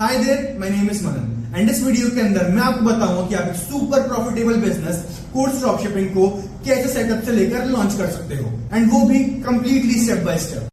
Hi there, my name is Manan and इस video के अंदर मैं आपको बताऊंगा कि आप एक super profitable business course dropshipping को कैसे सेटअप से लेकर लॉन्च कर सकते हो एंड वो भी completely step by step.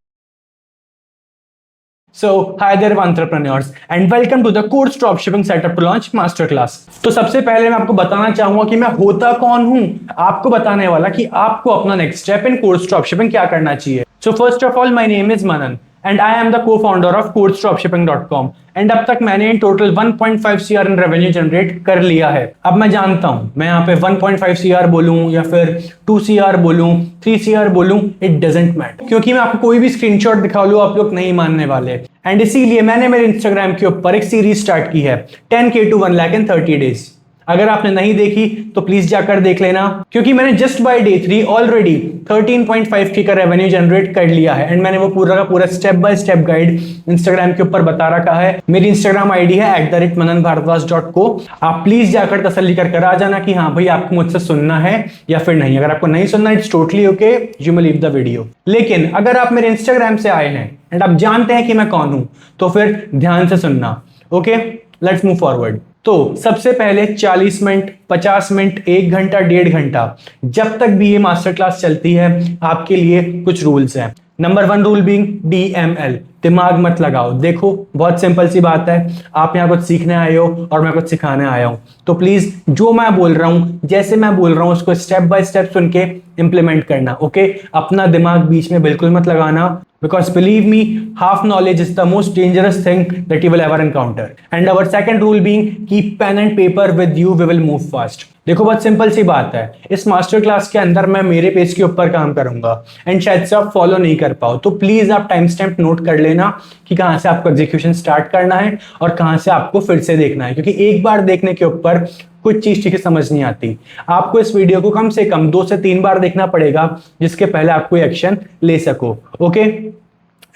So, hi there entrepreneurs and welcome to the course dropshipping setup to launch masterclass। तो सबसे पहले मैं आपको बताना चाहूंगा कि मैं होता कौन हूं, आपको बताने वाला कि आपको अपना next step in course dropshipping क्या करना चाहिए। So first of all, my name is Manan and I am the co-founder of coursdropshipping.com and अब तक मैंने in total 1.5 CR in revenue generate कर लिया है। अब मैं जानता हूं मैं यहाँ पे 1.5 CR बोलूं या फिर 2 CR बोलूं 3 CR बोलूं, इट डजंट मैटर, क्योंकि मैं आपको कोई भी स्क्रीनशॉट दिखा लूं आप लोग नहीं मानने वाले। एंड इसीलिए मैंने मेरे इंस्टाग्राम के ऊपर एक सीरीज स्टार्ट की है 10K to 1 lakh in 30 days। अगर आपने नहीं देखी तो प्लीज जाकर देख लेना, क्योंकि मैंने just by day 3 already 13.5K का रेवेन्यू जनरेट कर लिया है एंड मैंने वो पूरा का पूरा step by step guide Instagram के ऊपर बता रखा है। मेरी इंस्टाग्राम आईडी है @mananbharadwaj.co। आप प्लीज जाकर तसल्ली कर आ जाना कि हाँ भाई आपको मुझसे सुनना है या फिर नहीं। अगर आपको नहीं सुनना, it's totally okay, you may leave the video. लेकिन अगर आप मेरे इंस्टाग्राम से आए हैं एंड आप जानते हैं कि मैं कौन हूं तो फिर ध्यान से सुनना। Okay, let's move forward. तो सबसे पहले 40 मिनट, 50 मिनट, 1 घंटा, 1.5 घंटा, जब तक भी ये मास्टर क्लास चलती है आपके लिए कुछ रूल्स हैं। नंबर 1 रूल बीइंग DML, दिमाग मत लगाओ। देखो बहुत सिंपल सी बात है, आप यहाँ कुछ सीखने आए हो और मैं कुछ सिखाने आया हूं, तो प्लीज जो मैं बोल रहा हूं, जैसे मैं बोल रहा हूं, उसको स्टेप बाय स्टेप सुन के इंप्लीमेंट करना। ओके, अपना दिमाग बीच में बिल्कुल मत लगाना, because believe me, half knowledge is the most dangerous thing that you will ever encounter। And our second rule being keep pen and paper with you, we will move fast। देखो बहुत simple सी बात है, इस master class के अंदर मैं मेरे page के ऊपर काम करूंगा एंड शायद से आप फॉलो नहीं कर पाओ, तो प्लीज आप टाइम स्टैम्प नोट कर लेना कि कहां से आपको एग्जीक्यूशन स्टार्ट करना है और कहां से आपको फिर से देखना है, क्योंकि एक बार देखने के ऊपर कुछ चीज ठीक समझ नहीं आती। आपको इस वीडियो को कम से कम 2 से 3 बार देखना पड़ेगा जिसके पहले आप कोई एक्शन ले सको। Okay,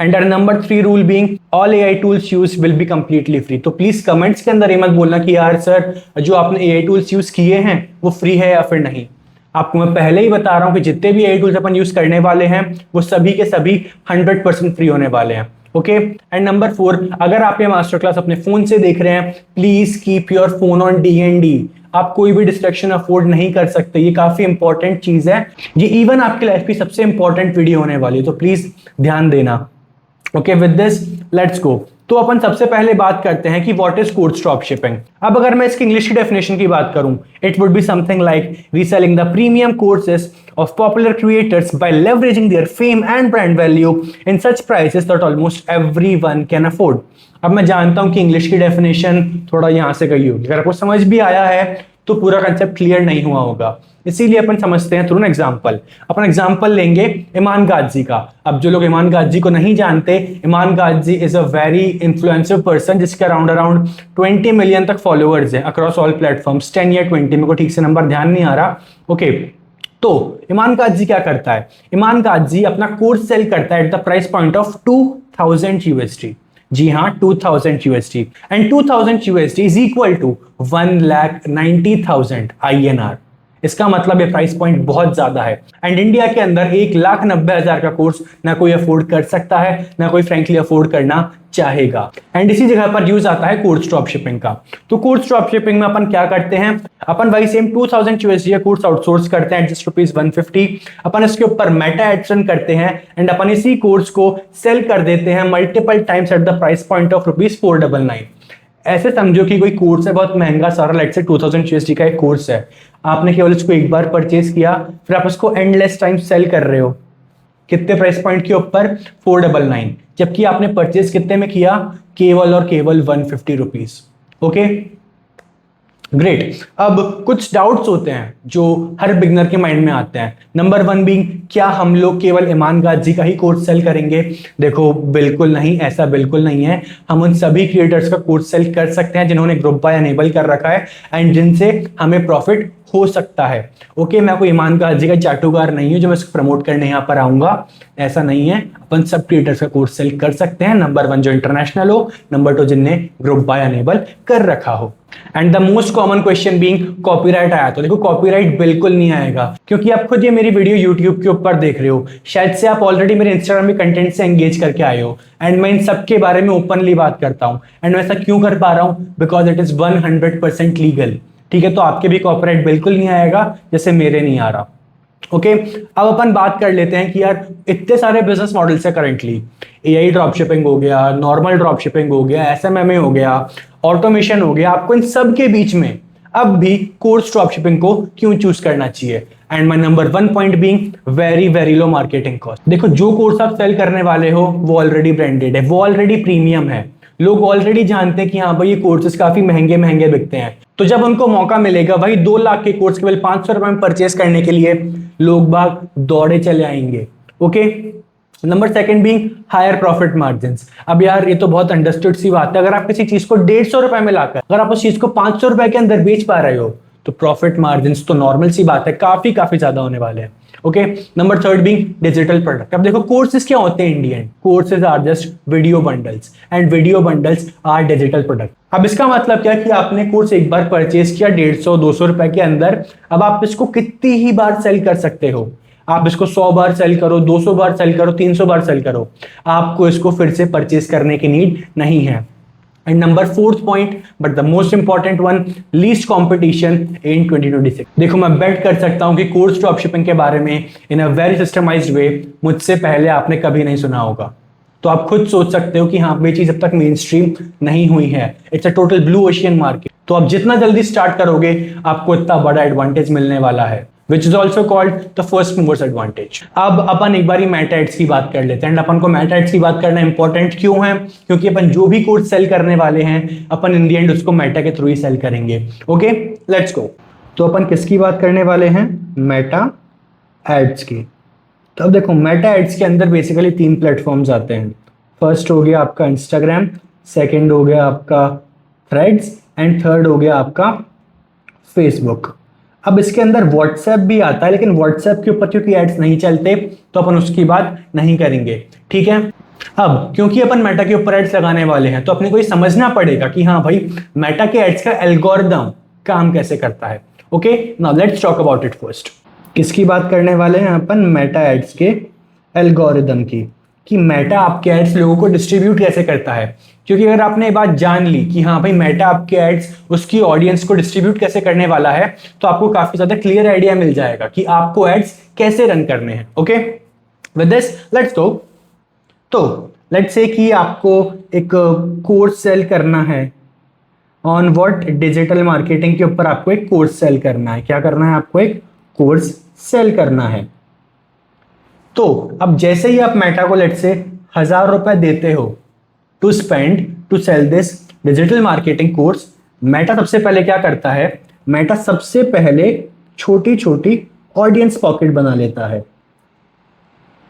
and number 3 rule being all AI tools use will be completely free. तो प्लीज कमेंट्स के अंदर ये मत बोलना कि यार सर जो आपने AI टूल्स यूज किए हैं वो फ्री है या फिर नहीं। आपको मैं पहले ही बता रहा हूं कि जितने भी AI टूल्स अपन यूज करने वाले हैं वो सभी के सभी 100% फ्री होने वाले हैं। ओके, एंड नंबर 4, अगर आप ये मास्टर क्लास अपने फोन से देख रहे हैं, please keep your phone on DND। आप कोई भी डिस्ट्रैक्शन अफोर्ड नहीं कर सकते, ये काफी इंपॉर्टेंट चीज है, ये इवन आपकी लाइफ की सबसे इंपॉर्टेंट वीडियो होने वाली है, तो प्लीज ध्यान देना। Okay, with this let's go. तो अपन सबसे पहले बात करते हैं कि व्हाट इज कोर्स ड्रॉपशिपिंग। अब अगर मैं इसकी इंग्लिश की डेफिनेशन की बात करूं, it would be something like reselling the premium courses of popular creators by leveraging their fame and brand value in such prices that almost everyone can afford। अब मैं जानता हूं कि इंग्लिश की डेफिनेशन थोड़ा यहां से गई होगी, अगर आपको समझ भी आया है तो पूरा कंसेप्ट क्लियर नहीं हुआ होगा, इसीलिए अपन समझते हैं through an example. Upon example लेंगे ईमान गाजी का। अब जो लोग ईमान गाजी को नहीं जानते, ईमान गाजी इज अ वेरी इन्फ्लुएंसिव पर्सन जिसके अराउंड 20 मिलियन तक फॉलोअर्स हैं अक्रॉस ऑल प्लेटफॉर्म्स। 10 या 20, मेरे को ठीक से नंबर ध्यान नहीं आ रहा। ओके, तो ईमान गाजी क्या करता है? ईमान गाजी अपना कोर्स सेल करता है at the price point of 2000 USD। जी हाँ, 2000 USD, and 2000 USD is equal to 1,90,000 INR। इसका मतलब ये प्राइस पॉइंट बहुत ज्यादा है एंड इंडिया के अंदर 1,90,000 का कोर्स ना कोई अफोर्ड कर सकता है, ना कोई फ्रेंकली अफोर्ड करना चाहेगा। एंड इसी जगह पर यूज आता है कोर्स ड्रॉपशिपिंग का। तो कोर्स ड्रॉपशिपिंग में अपन क्या करते हैं, अपन वही सेम 2000 USD कोर्स आउटसोर्स करते हैं जस्ट ₹150। अपन इसके ऊपर मेटा एड्स रन करते हैं एंड अपन इसी कोर्स को सेल कर देते हैं multiple times eight the price point of ₹499। ऐसे समझो कि कोई कोर्स है बहुत महंगा सारा, लाइक से 2000 USD का एक कोर्स है, आपने केवल इसको एक बार परचेज किया, फिर आप उसको एंडलेस टाइम सेल कर रहे हो कितने प्राइस पॉइंट के ऊपर? 499, जबकि आपने परचेज कितने में किया? केवल और केवल 150 रुपीज। Okay, great. अब कुछ डाउट्स होते हैं जो हर बिगनर के माइंड में आते हैं। नंबर 1 बीइंग, क्या हम लोग केवल ईमान गाजी का ही कोर्स सेल करेंगे? देखो बिल्कुल नहीं, ऐसा बिल्कुल नहीं है। हम उन सभी क्रिएटर्स का कोर्स सेल कर सकते हैं जिन्होंने ग्रुप बाय एनेबल कर रखा है एंड जिनसे हमें प्रॉफिट हो सकता है। ओके, मैं कोई ईमान का हजी का चाटुकार नहीं हूं जो मैं इसको प्रमोट करने यहाँ पर आऊंगा, ऐसा नहीं है। अपन सब क्रिएटर्स का कोर्स सेल कर सकते हैं, नंबर 1 जो इंटरनेशनल हो, नंबर 2 जिनने ग्रुप बाय अनेबल कर रखा हो। And the most common question being copyright आया, तो देखो कॉपीराइट बिल्कुल नहीं आएगा, क्योंकि आप खुद ये मेरी वीडियो यूट्यूब के ऊपर देख रहे हो, शायद से आप ऑलरेडी मेरे इंस्टाग्राम में कंटेंट से एंगेज करके आए हो, एंड मैं इन सब के बारे में ओपनली बात करता हूं। एंड मैं ऐसा क्यों कर पा रहा हूं? Because it is 100% legal. ठीक है, तो आपके भी कॉपीराइट बिल्कुल नहीं आएगा जैसे मेरे नहीं आ रहा। ओके, अब अपन बात कर लेते हैं कि यार इतने सारे बिजनेस मॉडल्स है करंटली, एआई ड्रॉप शिपिंग हो गया, नॉर्मल ड्रॉप शिपिंग हो गया, एसएमएमए हो गया, ऑटोमेशन हो गया, आपको इन सब के बीच में अब भी कोर्स ड्रॉप शिपिंग को क्यों चूज करना चाहिए? And my number 1 point being very very low marketing cost. देखो, जो कोर्स आप सेल करने वाले हो वो ऑलरेडी ब्रांडेड है, वो ऑलरेडी प्रीमियम है, लोग ऑलरेडी जानते हैं कि हाँ भाई ये कोर्सेज काफी महंगे महंगे बिकते हैं। तो जब उनको मौका मिलेगा भाई 2 लाख के कोर्स केवल 500 रुपए में परचेस करने के लिए, लोग बाग दौड़े चले आएंगे। Okay, number 2 being higher profit margins. अब यार ये तो बहुत अंडरस्टूड सी बात है, अगर आप किसी चीज को 150 रुपए में लाकर अगर आप उस चीज को 500 रुपए के अंदर बेच पा रहे हो, तो प्रॉफिट मार्जिन्स तो नॉर्मल सी बात है, काफी काफी ज्यादा होने वाले हैं। Okay, number 3 being digital product. अब देखो कोर्सेज क्या होते हैं Indian? Courses are just video bundles, and video bundles are digital product. अब इसका मतलब क्या कि आपने कोर्स एक बार परचेज किया 150-200 रुपए के अंदर, अब आप इसको कितनी ही बार सेल कर सकते हो। आप इसको 100 बार सेल करो, 200 बार सेल करो, 300 बार सेल करो, आपको इसको फिर से परचेज करने की नीड नहीं है। And number 4th point, but the most important one, least competition in 2026। देखो, मैं बेट कर सकता हूं कि कोर्स ड्रॉप शिपिंग के बारे में इन अ वेरी सिस्टमाइज्ड वे मुझसे पहले आपने कभी नहीं सुना होगा। तो आप खुद सोच सकते हो कि हाँ, ये चीज अब तक मेन स्ट्रीम नहीं हुई है, it's a total blue ocean market. तो आप जितना जल्दी स्टार्ट करोगे आपको इतना बड़ा एडवांटेज मिलने वाला है, which is also called the first movers advantage। अब अपन एक बारी मेटा एड्स की बात कर लेते हैं। एंड अपन को मेटा एड्स की बात करना इंपॉर्टेंट क्यों है? क्योंकि अपन जो भी कोर्स सेल करने वाले हैं, अपन इन दी एंड उसको मेटा के थ्रू ही सेल करेंगे। Okay, let's go. तो अपन किसकी बात करने वाले हैं? मेटा एड्स की। तो अब देखो, मेटा एड्स के अंदर बेसिकली 3 प्लेटफॉर्म्स आते हैं। फर्स्ट हो गया आपका इंस्टाग्राम, सेकेंड हो गया आपका थ्रेड्स, एंड थर्ड हो गया आपका फेसबुक। अब इसके अंदर व्हाट्सएप भी आता है, लेकिन व्हाट्सएप के ऊपर क्योंकि एड्स नहीं चलते तो अपन उसकी बात नहीं करेंगे। ठीक है, अब क्योंकि अपन मेटा के ऊपर एड्स लगाने वाले हैं तो अपने को ये समझना पड़ेगा कि हाँ भाई, मेटा के एड्स का एल्गोरिदम काम कैसे करता है। Okay, now let's talk about it first. किसकी बात करने वाले हैं अपन? मेटा एड्स के एल्गोरिदम की, कि मेटा आपके एड्स लोगों को डिस्ट्रीब्यूट कैसे करता है। क्योंकि अगर आपने ये बात जान ली कि हाँ भाई, मेटा आपके एड्स उसकी ऑडियंस को डिस्ट्रीब्यूट कैसे करने वाला है, तो आपको काफी ज्यादा क्लियर आइडिया मिल जाएगा कि आपको एड्स कैसे रन करने हैं। Okay, with this let's go. तो लेट्स से कि आपको एक कोर्स सेल करना है ऑन व्हाट? डिजिटल मार्केटिंग के ऊपर आपको एक कोर्स सेल करना है। क्या करना है? आपको एक कोर्स सेल करना है। तो अब जैसे ही आप मेटा को लेट्स से 1000 रुपए देते हो to spend to sell this digital marketing course, Meta सबसे पहले क्या करता है? मेटा सबसे पहले छोटी छोटी ऑडियंस पॉकेट बना लेता है।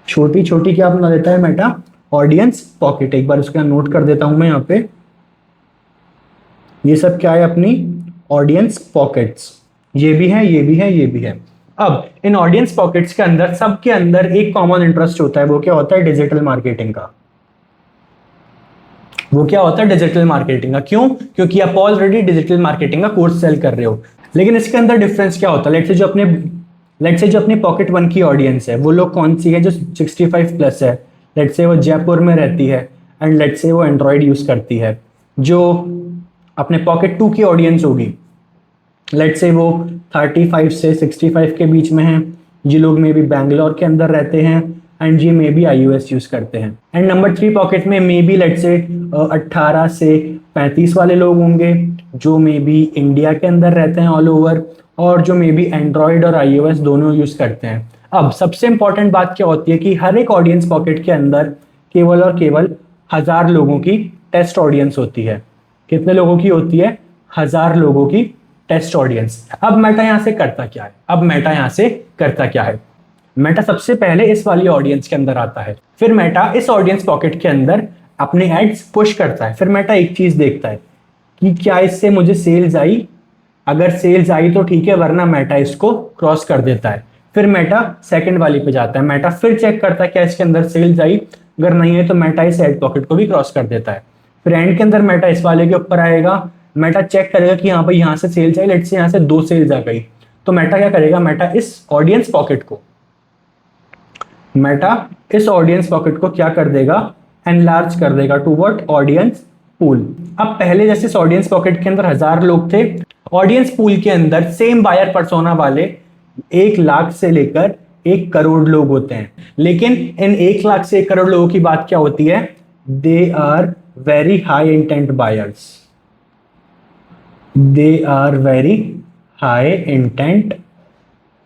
छोटी छोटी क्या बना लेता है मेटा? Audience pocket. एक बार उसका नोट कर देता हूं मैं यहाँ पे। ये सब क्या है? अपनी ऑडियंस पॉकेट्स। ये भी है, ये भी है, ये भी है। अब इन ऑडियंस पॉकेट्स के अंदर सबके अंदर एक कॉमन इंटरेस्ट होता है। वो क्या होता है? डिजिटल मार्केटिंग का। वो क्या होता है? डिजिटल मार्केटिंग का। क्यों? क्योंकि आप ऑलरेडी डिजिटल मार्केटिंग का कोर्स सेल कर रहे हो। लेकिन इसके अंदर डिफरेंस क्या होता है? लेट्स से जो अपनी पॉकेट 1 की ऑडियंस है, वो लोग कौन सी है? जो 65 प्लस है। लेट्स से वो जयपुर में रहती है, एंड लेट्स से वो एंड्रॉइड यूज करती है। जो अपने पॉकेट 2 की ऑडियंस होगी, लेट्स से वो 35 से 65 के बीच में है। ये लोग मे बी बैंगलोर के अंदर रहते हैं, एंड ये मे बी iOS यूज करते हैं। एंड नंबर 3 पॉकेट में मे बी लेट्स से 18 से 35 वाले लोग होंगे, जो मे बी इंडिया के अंदर रहते हैं ऑल ओवर, और जो मे बी एंड्रॉइड और iOS दोनों यूज करते हैं। अब सबसे इंपॉर्टेंट बात क्या होती है कि हर एक ऑडियंस पॉकेट के अंदर केवल और केवल 1000 लोगों की टेस्ट ऑडियंस होती है। कितने लोगों की होती है? 1000 लोगों की टेस्ट ऑडियंस। अब मेटा यहां से करता क्या है? मेटा सबसे पहले इस वाली ऑडियंस के अंदर आता है, फिर मेटा इस ऑडियंस पॉकेट के अंदर अपने एड्स पुश करता है। फिर मेटा एक चीज देखता है कि क्या इससे मुझे सेल्स आई अगर सेल्स आई तो ठीक है, वरना मेटा इसको क्रॉस कर देता है। फिर मेटा सेकंड वाली पे जाता है, मेटा फिर चेक करता है क्या इसके अंदर सेल्स आई, अगर नहीं है तो मेटा इस एड पॉकेट को भी क्रॉस कर देता है। फिर एंड के अंदर मेटा इस वाले के ऊपर आएगा, मेटा चेक करेगा कि हाँ भाई यहाँ से सेल्स आई, लेट्स से यहाँ से 2 सेल्स आ गई, तो मेटा क्या करेगा, मेटा इस ऑडियंस पॉकेट को क्या कर देगा, एनलार्ज कर देगा टू व्हाट, ऑडियंस पूल। अब पहले जैसे इस ऑडियंस पॉकेट के अंदर 1000 लोग थे, ऑडियंस पूल के अंदर सेम बायर पर्सोना वाले 1 लाख से लेकर 1 करोड़ लोग होते हैं। लेकिन इन 1 लाख से 1 करोड़ लोगों की बात क्या होती है, they are very high intent buyers, they are very high intent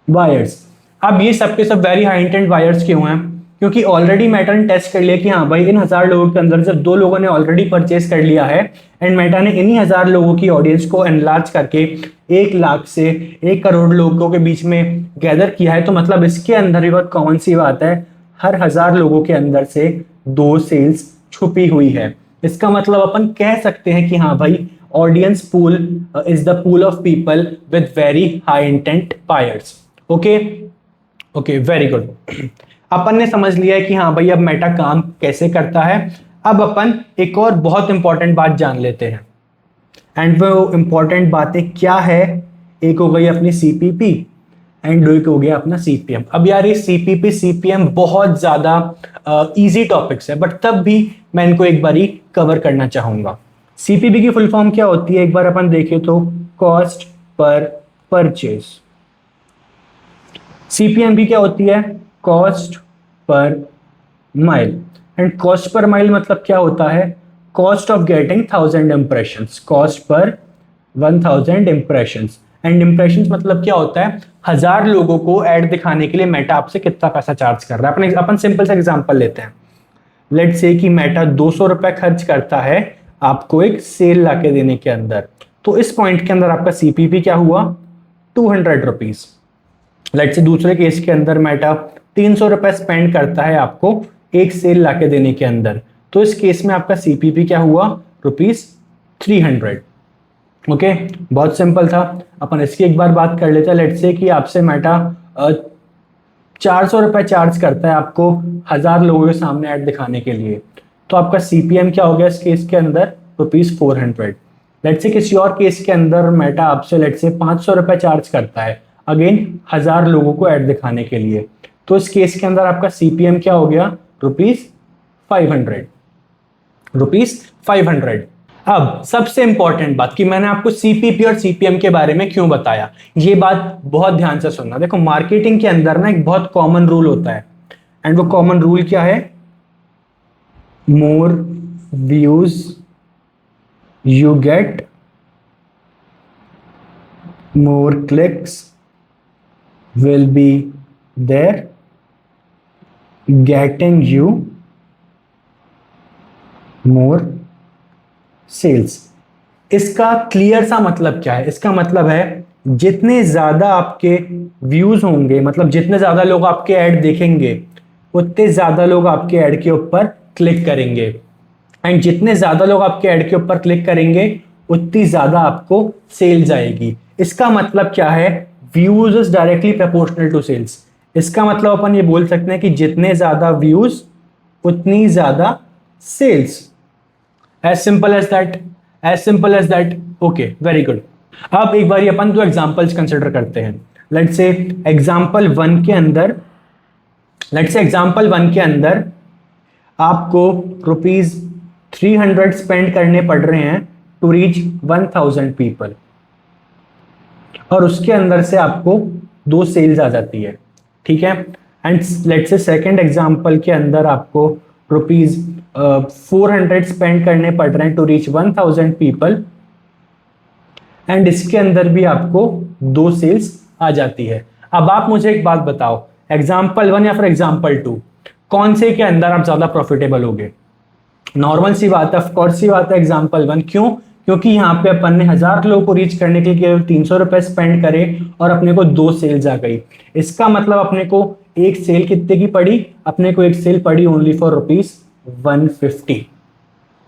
buyers. अब ये सबके सब वेरी हाई इंटेंट बायर्स क्यों हैं, क्योंकि ऑलरेडी मेटा ने टेस्ट कर लिया कि हाँ भाई इन 1000 लोगों के अंदर जब 2 लोगों ने ऑलरेडी परचेस कर लिया है, एंड मेटा ने इन्हीं 1000 लोगों की ऑडियंस को एनलार्ज करके 1 लाख से 1 करोड़ लोगों के बीच में गैदर किया है, तो मतलब इसके अंदर भी बहुत कॉमन सी बात है, हर 1000 लोगों के अंदर से 2 सेल्स छुपी हुई है। इसका मतलब अपन कह सकते हैं कि हाँ भाई audience pool is the pool of people with very high intent buyers. Okay, very good. अपन ने समझ लिया है कि हाँ भाई अब मेटा काम कैसे करता है। अब अपन एक और बहुत इंपॉर्टेंट बात जान लेते हैं, एंड वो इंपॉर्टेंट बातें क्या है, एक हो गई अपनी सीपीपी एंड एक हो गया अपना सीपीएम। अब यार ये सीपीपी सीपीएम बहुत ज्यादा इजी टॉपिक्स है, बट तब भी मैं इनको एक बारी कवर करना चाहूंगा। सीपीपी की फुल फॉर्म क्या होती है, एक बार अपन देखें तो कॉस्ट पर परचेज। सीपीएम भी क्या होती है, cost per mile. And cost per mile मतलब क्या होता है, cost of getting 1000 impressions, cost per 1000 impressions. And impressions मतलब क्या होता है, 1000 लोगों को ऐड दिखाने के लिए मेटा आपसे कितना पैसा चार्ज कर रहा है। अपन सिंपल सा एग्जांपल लेते हैं, लेट्स से कि मेटा 200 रुपए खर्च करता है आपको एक सेल लाके देने के अंदर, तो इस पॉइंट के अंदर आपका सीपीपी क्या हुआ, 200 रुपीज। लेट्स से दूसरे केस के अंदर मेटा 300 रुपए स्पेंड करता है आपको एक सेल लाके देने के अंदर, तो इस केस में आपका सीपीपी क्या हुआ, ₹300। ओके, बहुत सिंपल था। अपन इसकी एक बार बात कर लेते हैं। लेट्स से कि आपसे मेटा 400 रुपए चार्ज करता है आपको 1000 लोगों के सामने ऐड दिखाने के लिए, तो आपका सीपीएम क्या हो गया इस केस के अंदर, ₹400। लेट्स से किसी और केस के अंदर मेटा आपसे लेट्स से 500 रुपए चार्ज करता है अगेन 1000 लोगों को ऐड दिखाने के लिए, तो इस केस के अंदर आपका सीपीएम क्या हो गया, ₹500। अब सबसे इंपॉर्टेंट बात कि मैंने आपको सीपीपी और सीपीएम के बारे में क्यों बताया, ये बात बहुत ध्यान से सुनना। देखो मार्केटिंग के अंदर ना एक बहुत कॉमन रूल होता है, एंड वो कॉमन रूल क्या है, more views you get, more clicks will be there getting you more sales। इसका क्लियर सा मतलब क्या है, इसका मतलब है जितने ज्यादा आपके व्यूज होंगे, मतलब जितने ज्यादा लोग आपके ऐड देखेंगे उतने ज्यादा लोग आपके ऐड के ऊपर क्लिक करेंगे, एंड जितने ज्यादा लोग आपके ऐड के ऊपर क्लिक करेंगे उतनी ज्यादा आपको सेल्स आएगी। इसका मतलब क्या है, views is directly proportional to sales. इसका मतलब अपन ये बोल सकते हैं कि जितने ज्यादा व्यूज उतनी ज्यादा sales. As simple as that. Okay, very good. अब एक बार अपन 2 एग्जांपल्स कंसिडर करते हैं। लेट्स से एग्जांपल 1 के अंदर आपको ₹300 स्पेंड करने पड़ रहे हैं टू रीच 1000 पीपल, और उसके अंदर से आपको 2 सेल्स आ जाती है, ठीक है। And let's say second example के अंदर आपको ₹400 स्पेंड करने पड़ रहे हैं टू रीच 1000 पीपल, एंड इसके अंदर भी आपको 2 सेल्स आ जाती है। अब आप मुझे एक बात बताओ, एग्जांपल 1 या फिर एग्जांपल 2, कौन से के अंदर आप ज्यादा प्रॉफिटेबल होगे? नॉर्मल सी बात है, ऑफकोर्स सी बात है, एग्जांपल 1। क्यों? क्योंकि यहाँ पे अपन ने 1000 लोगों को रीच करने के लिए केवल 300 रुपए स्पेंड करे और अपने को 2 सेल्स आ गई। इसका मतलब अपने को एक सेल कितने की पड़ी, अपने को एक सेल पड़ी ओनली फॉर ₹150।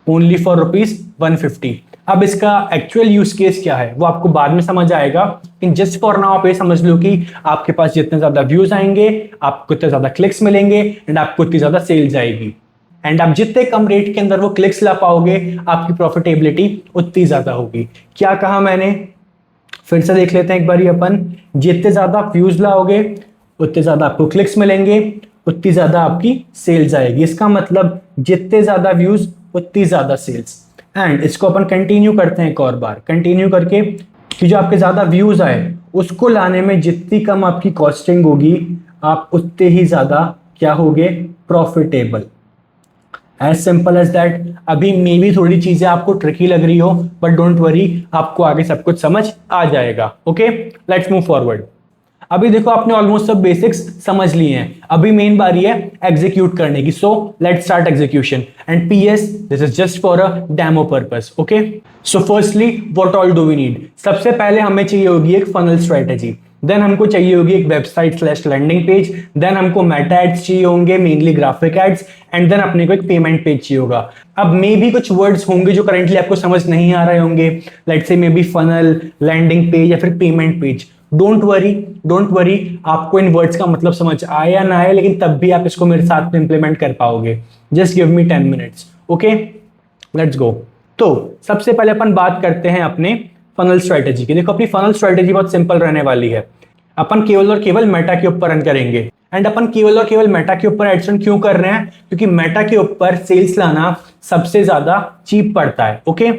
Only for ₹150। अब इसका एक्चुअल यूज केस क्या है वो आपको बाद में समझ आएगा, लेकिन जस्ट फॉर नाउ आप ये समझ लो कि आपके पास जितने ज्यादा व्यूज आएंगे, आपको उतने ज्यादा क्लिक्स मिलेंगे एंड आपको उतनी ज्यादा सेल्स आएगी। एंड आप जितने कम रेट के अंदर वो क्लिक्स ला पाओगे, आपकी प्रॉफिटेबिलिटी उतनी ज्यादा होगी। क्या कहा मैंने, फिर से देख लेते हैं एक बार अपन। जितने ज्यादा व्यूज लाओगे उतने ज्यादा आपको क्लिक्स मिलेंगे, उतनी ज्यादा आपकी सेल्स आएगी। इसका मतलब जितने ज्यादा व्यूज उतनी ज्यादा सेल्स। एंड इसको अपन कंटिन्यू करते हैं एक और बार, कंटिन्यू करके कि जो आपके ज्यादा व्यूज आए उसको लाने में जितनी कम आपकी कॉस्टिंग होगी, आप उतने ही ज्यादा क्या होगे, profitable. As simple as that. अभी मे भी थोड़ी चीजें आपको ट्रिकी लग रही हो, बट डोंट वरी, आपको आगे सब कुछ समझ आ जाएगा। Okay, let's move forward. अभी देखो आपने ऑलमोस्ट सब बेसिक्स समझ लिए हैं, अभी मेन बारी है एग्जीक्यूट करने की। So let's start execution. And PS, this is just for a demo purpose. Okay, so firstly what all do we need. सबसे पहले हमें चाहिए होगी एक फनल स्ट्रेटेजी, देन हमको चाहिए होगी एक वेबसाइट/लैंडिंग पेज, देन हमको मेटा एड्स चाहिए होंगे, mainly graphic ads, and then अपने को एक पेमेंट पेज चाहिए होगा। अब मे भी कुछ वर्ड्स होंगे जो करंटली आपको समझ नहीं आ रहे होंगे, let's say maybe funnel, landing page या फिर पेमेंट पेज। डोंट वरी, आपको इन वर्ड्स का मतलब समझ आए या ना आए, लेकिन तब भी आप इसको मेरे साथ में इंप्लीमेंट कर पाओगे। Just give me 10 minutes. Okay, let's go. तो सबसे पहले अपन बात करते हैं अपने फनल स्ट्रेटेजी की। देखो अपनी फनल स्ट्रेटेजी बहुत सिंपल रहने वाली है। अपन केवल और केवल मेटा के ऊपर रन करेंगे। एंड अपन केवल और केवल मेटा के ऊपर एड्स रन क्यों कर रहे हैं, क्योंकि मेटा के ऊपर सेल्स लाना सबसे ज्यादा चीप पड़ता है। ओके,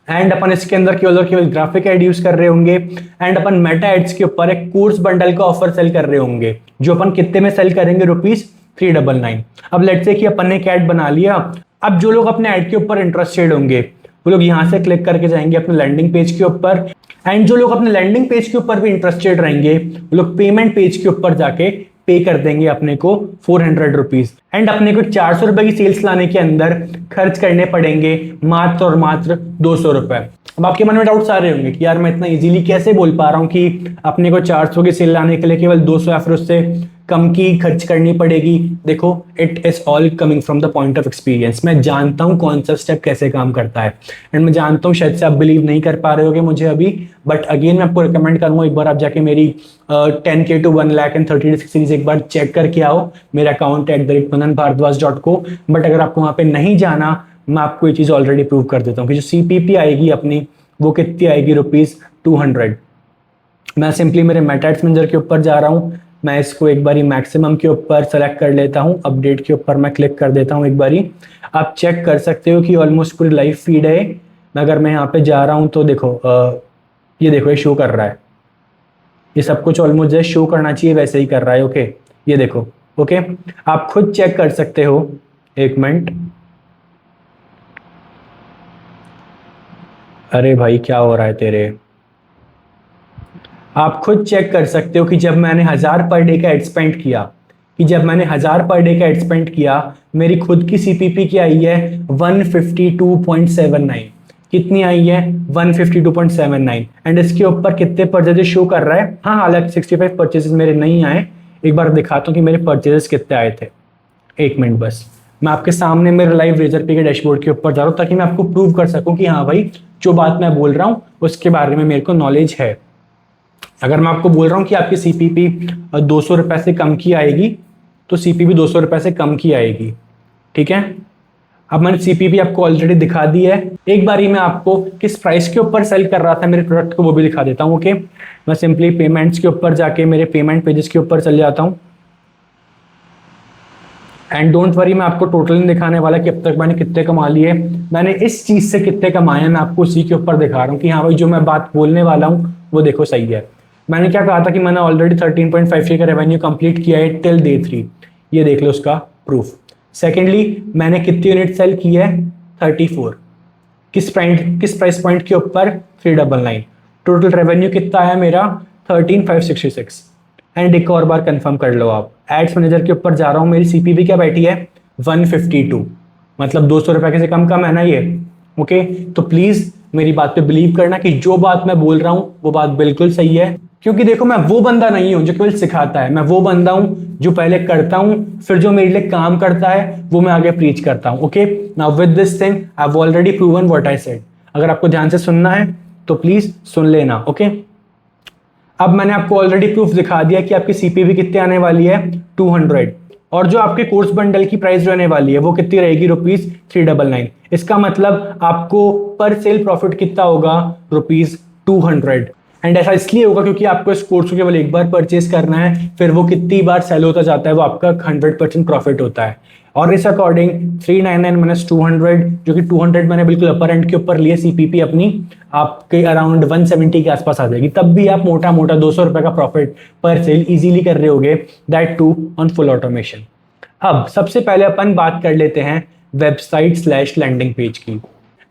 एंड अपन इसके अंदर केवल और केवल ग्राफिक एड यूज कर रहे होंगे। एंड अपन मेटा एड्स के ऊपर एक कोर्स बंडल का ऑफर सेल कर रहे होंगे, जो अपन कितने में सेल करेंगे, ₹399। अब लेट्स से कि अपन ने एक ऐड बना लिया। अब जो लोग अपने ऐड के ऊपर इंटरेस्टेड होंगे वो लोग यहां से क्लिक करके जाएंगे अपने लैंडिंग पेज के ऊपर। एंड जो लोग अपने लैंडिंग पेज के ऊपर भी इंटरेस्टेड रहेंगे वो लोग पेमेंट पेज के ऊपर जाके पे कर देंगे अपने को ₹400। एंड अपने को ₹400 की सेल्स लाने के अंदर खर्च करने पड़ेंगे मात्र और मात्र ₹200। अब आपके मन में डाउट्स आ रहे होंगे कि यार मैं इतना इजीली कैसे बोल पा रहा हूं कि अपने को 400 की सेल लाने के लिए केवल 200 या फिर उससे कम की खर्च करनी पड़ेगी। देखो, it is all coming from the point of experience. मैं जानता हूं कौन सा स्टेप कैसे काम करता है, एंड मैं जानता हूं शायद से आप बिलीव नहीं कर पा रहे होगे मुझे अभी, बट अगेन मैं आपको रिकमेंड करूंगा एक बार आप जाके मेरी 10K to 1 lakh and 30 days series एक बार चेक करके आओ। मेरा अकाउंट @mananbhardwaj.co। बट अगर आपको वहां पे नहीं जाना, मैं आपको ये चीज ऑलरेडी प्रूव कर देता हूँ कि जो CPP आएगी अपनी वो कितनी आएगी, ₹200। मैं सिंपली मेरे मेटा एड्स मैनेजर के ऊपर जा रहा हूँ, मैं इसको एक बारी मैक्सिमम के ऊपर सेलेक्ट कर लेता हूँ, अपडेट के ऊपर मैं क्लिक कर देता हूँ एक बारी। आप चेक कर सकते हो कि ऑलमोस्ट पूरी लाइव फीड है। अगर मैं यहाँ पे जा रहा हूँ तो देखो, ये देखो ये शो कर रहा है, ये सब कुछ ऑलमोस्ट जैसे शो करना चाहिए वैसे ही कर रहा है। ओके, ये देखो। ओके, आप खुद चेक कर सकते हो, एक मिनट। अरे भाई क्या हो रहा है तेरे, आप खुद चेक कर सकते हो कि जब मैंने 1000 पर डे का एड स्पेंड किया, मेरी खुद की CPP की आई है 152.79। कितनी आई है, 152.79। एंड इसके ऊपर कितने परचेजेस शो कर रहा है। हाँ, हालांकि 65 परचेजेस मेरे नहीं आए। एक बार दिखाता हूँ कि मेरे परचेजेस कितने आए थे। एक मिनट बस, मैं आपके सामने मेरे लाइव रेजरपे के डैशबोर्ड के ऊपर जा रहा हूँ ताकि मैं आपको प्रूव कर सकूं कि हाँ भाई जो बात मैं बोल रहा हूँ उसके बारे में मेरे को नॉलेज है। अगर मैं आपको बोल रहा हूँ कि आपकी CPP ₹200 से कम की आएगी, तो CPP ₹200 से कम की आएगी। ठीक है, अब मैंने CPP आपको ऑलरेडी दिखा दी है। एक बारी मैं आपको किस प्राइस के ऊपर सेल कर रहा था मेरे प्रोडक्ट को वो भी दिखा देता हूँ। ओके, मैं सिंपली पेमेंट्स के ऊपर जाके मेरे पेमेंट पेजेस के ऊपर चले जाता हूँ। एंड डोंट वरी, मैं आपको टोटल नहीं दिखाने वाला कि अब तक मैंने कितने कमा लिए। मैंने इस चीज से कितने कमाए मैं आपको उसी के ऊपर दिखा रहा हूँ कि हाँ भाई जो मैं बात बोलने वाला हूँ वो देखो सही है। मैंने क्या कहा था कि मैंने ऑलरेडी 13.5K का रेवेन्यू कंप्लीट किया है टिल डे 3। ये देख लो उसका प्रूफ। सेकेंडली, मैंने कितनी यूनिट सेल की है, 34। किस प्राइस पॉइंट के ऊपर, 399। टोटल रेवेन्यू कितना आया मेरा, 13,566। एंड एक और बार कंफर्म कर लो आप, एड्स मैनेजर के ऊपर जा रहा हूँ, मेरी CPP क्या बैठी है, 152। मतलब ₹200 से कम है ना ये। ओके, तो प्लीज मेरी बात पे बिलीव करना कि जो बात मैं बोल रहा हूँ वो बात बिल्कुल सही है। क्योंकि देखो मैं वो बंदा नहीं हूं जो केवल सिखाता है, मैं वो बंदा हूं जो पहले करता हूं, फिर जो मेरे लिए काम करता है वो मैं आगे प्रीच करता हूं। Okay, now with this thing I have already proven what I said. अगर आपको ध्यान से सुनना है तो प्लीज सुन लेना। ओके, अब मैंने आपको ऑलरेडी प्रूफ दिखा दिया कि आपकी सीपीवी कितनी आने वाली है, 200, और जो आपके कोर्स बंडल की प्राइस रहने वाली है वो कितनी रहेगी, ₹399। इसका मतलब आपको पर सेल प्रॉफिट कितना होगा, ₹200। एंड ऐसा इसलिए होगा क्योंकि आपको इस कोर्स को केवल एक बार परचेज करना है, फिर वो कितनी बार सेल होता जाता है वो आपका 100% प्रॉफिट होता है। और इस अकॉर्डिंग 399 माइनस 200, जो कि 200 मैंने बिल्कुल अपर एंड के ऊपर लिए, सीपीपी अपनी आपके अराउंड 170 के आसपास आ जाएगी। तब भी आप मोटा मोटा 200 रुपए का प्रॉफिट पर सेल इजीली कर रहे होगे, that too on full automation. अब सबसे पहले अपन बात कर लेते हैं वेबसाइट / लैंडिंग पेज की।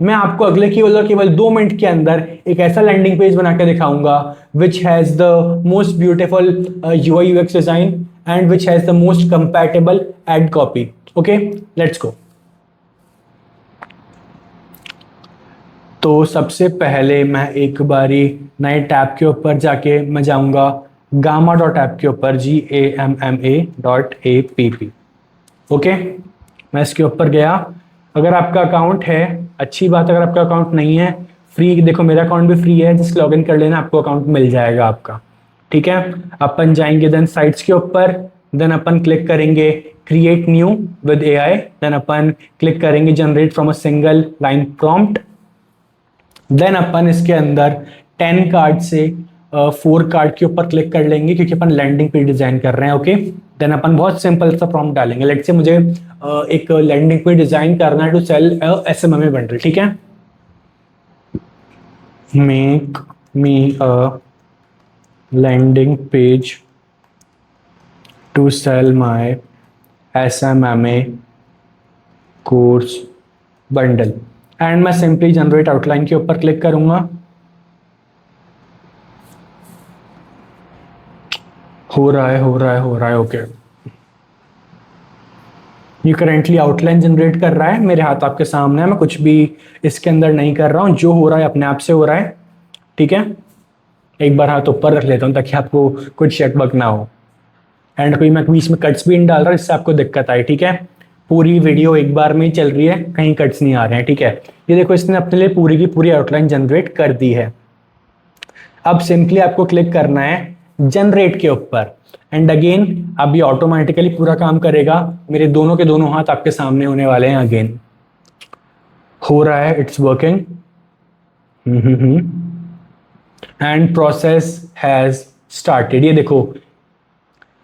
मैं आपको अगले केवल 2 मिनट के अंदर एक ऐसा लैंडिंग पेज बना के दिखाऊंगा which has the most beautiful UI UX design and which has the most compatible ad copy. Okay, let's go. तो सबसे पहले मैं एक बारी नए टैब के ऊपर जाके मैं जाऊंगा gamma.app के ऊपर, GAMMA.app। ओके, मैं इसके ऊपर गया। अगर आपका अकाउंट है अच्छी बात, अगर आपका अकाउंट नहीं है फ्री, देखो मेरा अकाउंट भी फ्री है, जस्ट लॉग इन कर लेना, आपको अकाउंट मिल जाएगा आपका। ठीक है, अपन जाएंगे देन साइट्स के ऊपर, देन अपन क्लिक करेंगे create new with AI, then अपन क्लिक करेंगे generate from a single line prompt, then अपन इसके अंदर 10 कार्ड से 4 कार्ड के ऊपर क्लिक कर लेंगे क्योंकि अपन लैंडिंग पेज डिजाइन कर रहे हैं। ओके, देन अपन बहुत सिंपल सा प्रॉम्प्ट डालेंगे, लेट्स से मुझे एक लैंडिंग पेज डिजाइन करना है टू सेल SMMA बंडल। ठीक है, make me a landing page to sell my SMMA course bundle, and मैं सिंपली जनरेट आउटलाइन के ऊपर क्लिक करूंगा। हो रहा है। ओके, ये करेंटली आउटलाइन जनरेट कर रहा है, मेरे हाथ आपके सामने है, मैं कुछ भी इसके अंदर नहीं कर रहा हूं, जो हो रहा है अपने आप से हो रहा है। ठीक है, एक बार हाथ ऊपर रख लेता हूं ताकि आपको कुछ शक बक ना हो, एंड कोई मैं बीच में कट्स भी नहीं डाल रहा जिससे आपको दिक्कत आए। ठीक है, पूरी वीडियो एक बार में ही चल रही है, कहीं कट्स नहीं आ रहे हैं। ठीक है, ये देखो इसने अपने लिए पूरी की पूरी आउटलाइन जनरेट कर दी है। अब सिंपली आपको क्लिक करना है जनरेट के ऊपर, एंड अगेन अब ये ऑटोमेटिकली पूरा काम करेगा। मेरे दोनों के दोनों हाथ आपके सामने होने वाले हैं। अगेन हो रहा है, it's working, and process has started. ये देखो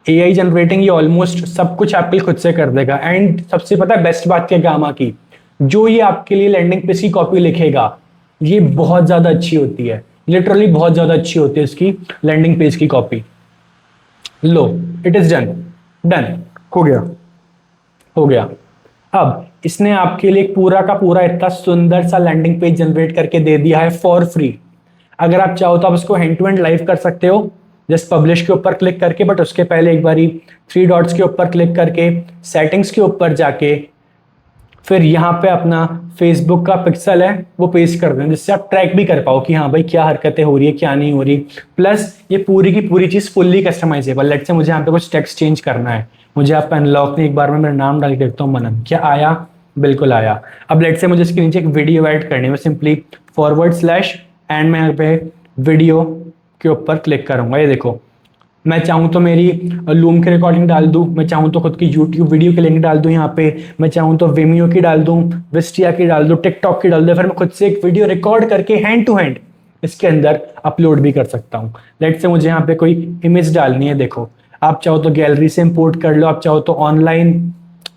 AI जनरेटिंग, ये ऑलमोस्ट सब कुछ एप्पल खुद से कर देगा। एंड सबसे पता है बेस्ट बात क्या गामा की, जो ये आपके लिए लैंडिंग पेज की कॉपी लिखेगा ये बहुत ज्यादा अच्छी होती है, लिटरली बहुत ज्यादा अच्छी होती है इसकी लैंडिंग पेज की copy. Low, it is done, हो गया। अब इसने आपके लिए पूरा का पूरा इतना सुंदर सा लैंडिंग पेज जनरेट करके दे दिया है फॉर फ्री। अगर आप चाहो तो आप इसको हैंड टू हैंड लाइव कर सकते हो, जस्ट पब्लिश के ऊपर क्लिक करके, बट उसके पहले एक बारी 3 डॉट्स के ऊपर क्लिक करके सेटिंग्स के ऊपर जाके फिर यहाँ पे अपना फेसबुक का पिक्सल है वो पेस्ट कर दें, जिससे आप ट्रैक भी कर पाओ कि हाँ भाई क्या हरकतें हो रही है क्या नहीं हो रही। प्लस ये पूरी की पूरी चीज़ फुल्ली कस्टमाइजेबल। लेट्स से मुझे यहाँ पे कुछ टेक्स्ट चेंज करना है, मुझे आप अनलॉक नहीं, एक बार में मेरा नाम डाल के देखता हूँ मनन, क्या आया, बिल्कुल आया। अब लेट्स से मुझे इसके नीचे एक वीडियो ऐड करनी है, मैं सिंपली / एंड मैं यहाँ पे वीडियो के ऊपर क्लिक करूंगा। ये देखो मैं चाहूँ तो मेरी लूम की रिकॉर्डिंग डाल दूँ, मैं चाहूँ तो खुद की यूट्यूब वीडियो की लिंक डाल दूँ यहाँ पे, मैं चाहूँ तो विमियो की डाल दूँ, विस्टिया की डाल दूँ, टिकटॉक की डाल दूँ, फिर मैं खुद से एक वीडियो रिकॉर्ड करके हैंड टू हैंड इसके अंदर अपलोड भी कर सकता हूँ। लेट्स से मुझे यहाँ पे कोई इमेज डालनी है, देखो आप चाहो तो गैलरी से इंपोर्ट कर लो, आप चाहो तो ऑनलाइन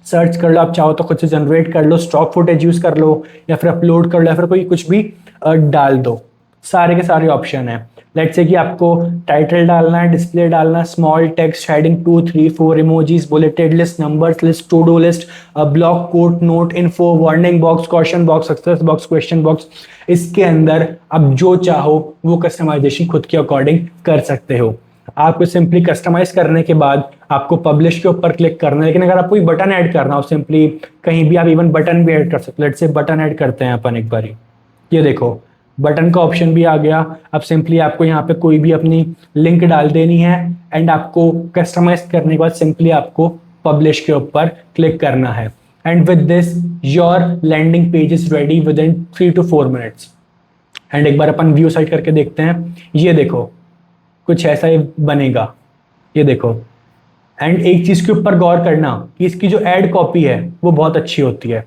सर्च कर लो, आप चाहो तो खुद से जनरेट कर लो, स्टॉक फुटेज यूज कर लो, या फिर अपलोड कर लो, या फिर कोई कुछ भी डाल दो, सारे के सारे ऑप्शन है। लेट्स से कि आपको टाइटल डालना है, डिस्प्ले डालना, small text, heading 2, 3, 4 emojis, bulleted list, numbers list, to do list, block, quote, note, info, warning box, question box, success box, question box, इसके अंदर आप जो चाहो वो कस्टमाइजेशन खुद के अकॉर्डिंग कर सकते हो। आपको सिंपली कस्टमाइज करने के बाद आपको पब्लिश के ऊपर क्लिक करना है, लेकिन अगर आपको बटन ऐड करना हो सिंपली कहीं भी आप इवन बटन भी ऐड कर सकते हो। लेट्स से बटन ऐड करते हैं अपन एक बारी, ये देखो बटन का ऑप्शन भी आ गया। अब सिंपली आपको यहाँ पे कोई भी अपनी लिंक डाल देनी है एंड आपको कस्टमाइज करने के बाद सिंपली आपको पब्लिश के ऊपर क्लिक करना है and with this your landing page is ready with in 3 to 4 minutes. And एक बार अपन व्यू साइट करके देखते हैं। ये देखो कुछ ऐसा ही बनेगा, ये देखो। एंड एक चीज के ऊपर गौर करना कि इसकी जो एड कॉपी है वो बहुत अच्छी होती है।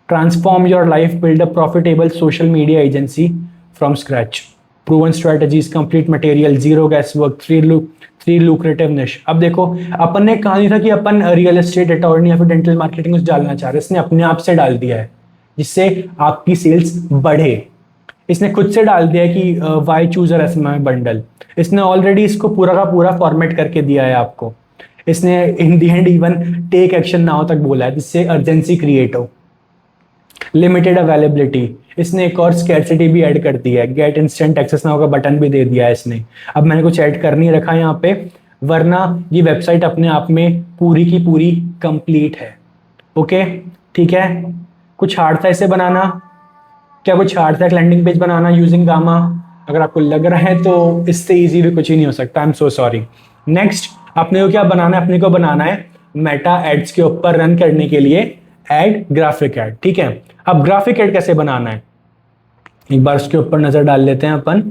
Transform your life, build a profitable social media agency from scratch, proven strategies, complete material, zero gas work, three lucrative निश। अब देखो अपन ने कहा नहीं था कि अपन रियल एस्टेट अटॉर्नी या फिर डेंटल मार्केटिंग में डालना चाह रहे, इसने अपने आप से डाल दिया है जिससे आपकी सेल्स बढ़े। इसने खुद से डाल दिया है कि वाई चूजर एसएमएम बंडल। इसने ऑलरेडी इसको पूरा का पूरा फॉर्मेट करके दिया है आपको। इसने in the end even take action now तक बोला है जिससे अर्जेंसी क्रिएट हो। लिमिटेड अवेलेबिलिटी, इसने एक और स्कैर्सिटी भी ऐड कर दी है। गेट इंस्टेंट एक्सेस नाउ का बटन भी दे दिया है इसने। अब मैंने कुछ ऐड कर नहीं रखा यहाँ पे, वरना ये वेबसाइट अपने आप में पूरी की पूरी कंप्लीट है। ओके ठीक है। कुछ हार्ड था इसे बनाना? क्या कुछ हार्ड था लैंडिंग पेज बनाना यूजिंग गामा? अगर आपको लग रहा है तो इससे इजी भी कुछ ही नहीं हो सकता। I am so sorry. Next अपने को क्या बनाना है? अपने को बनाना है मेटा एड्स के ऊपर रन करने के लिए एड ग्राफिक एड। ठीक है। अब ग्राफिक एड कैसे बनाना है एक बार उसके ऊपर नजर डाल लेते हैं अपन।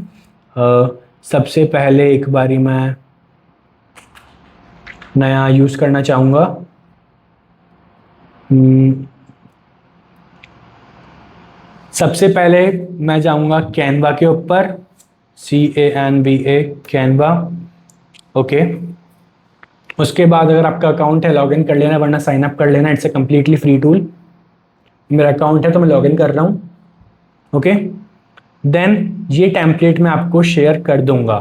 सबसे पहले एक बारी मैं नया यूज करना चाहूंगा। सबसे पहले मैं जाऊंगा कैनवा के ऊपर, CANVA कैनवा। ओके। उसके बाद अगर आपका अकाउंट है लॉगिन कर लेना, वरना साइन अप कर लेना। It's a completely free tool. मेरा अकाउंट है तो मैं लॉगिन कर रहा हूं। ओके। देन ये टेम्पलेट मैं आपको शेयर कर दूंगा।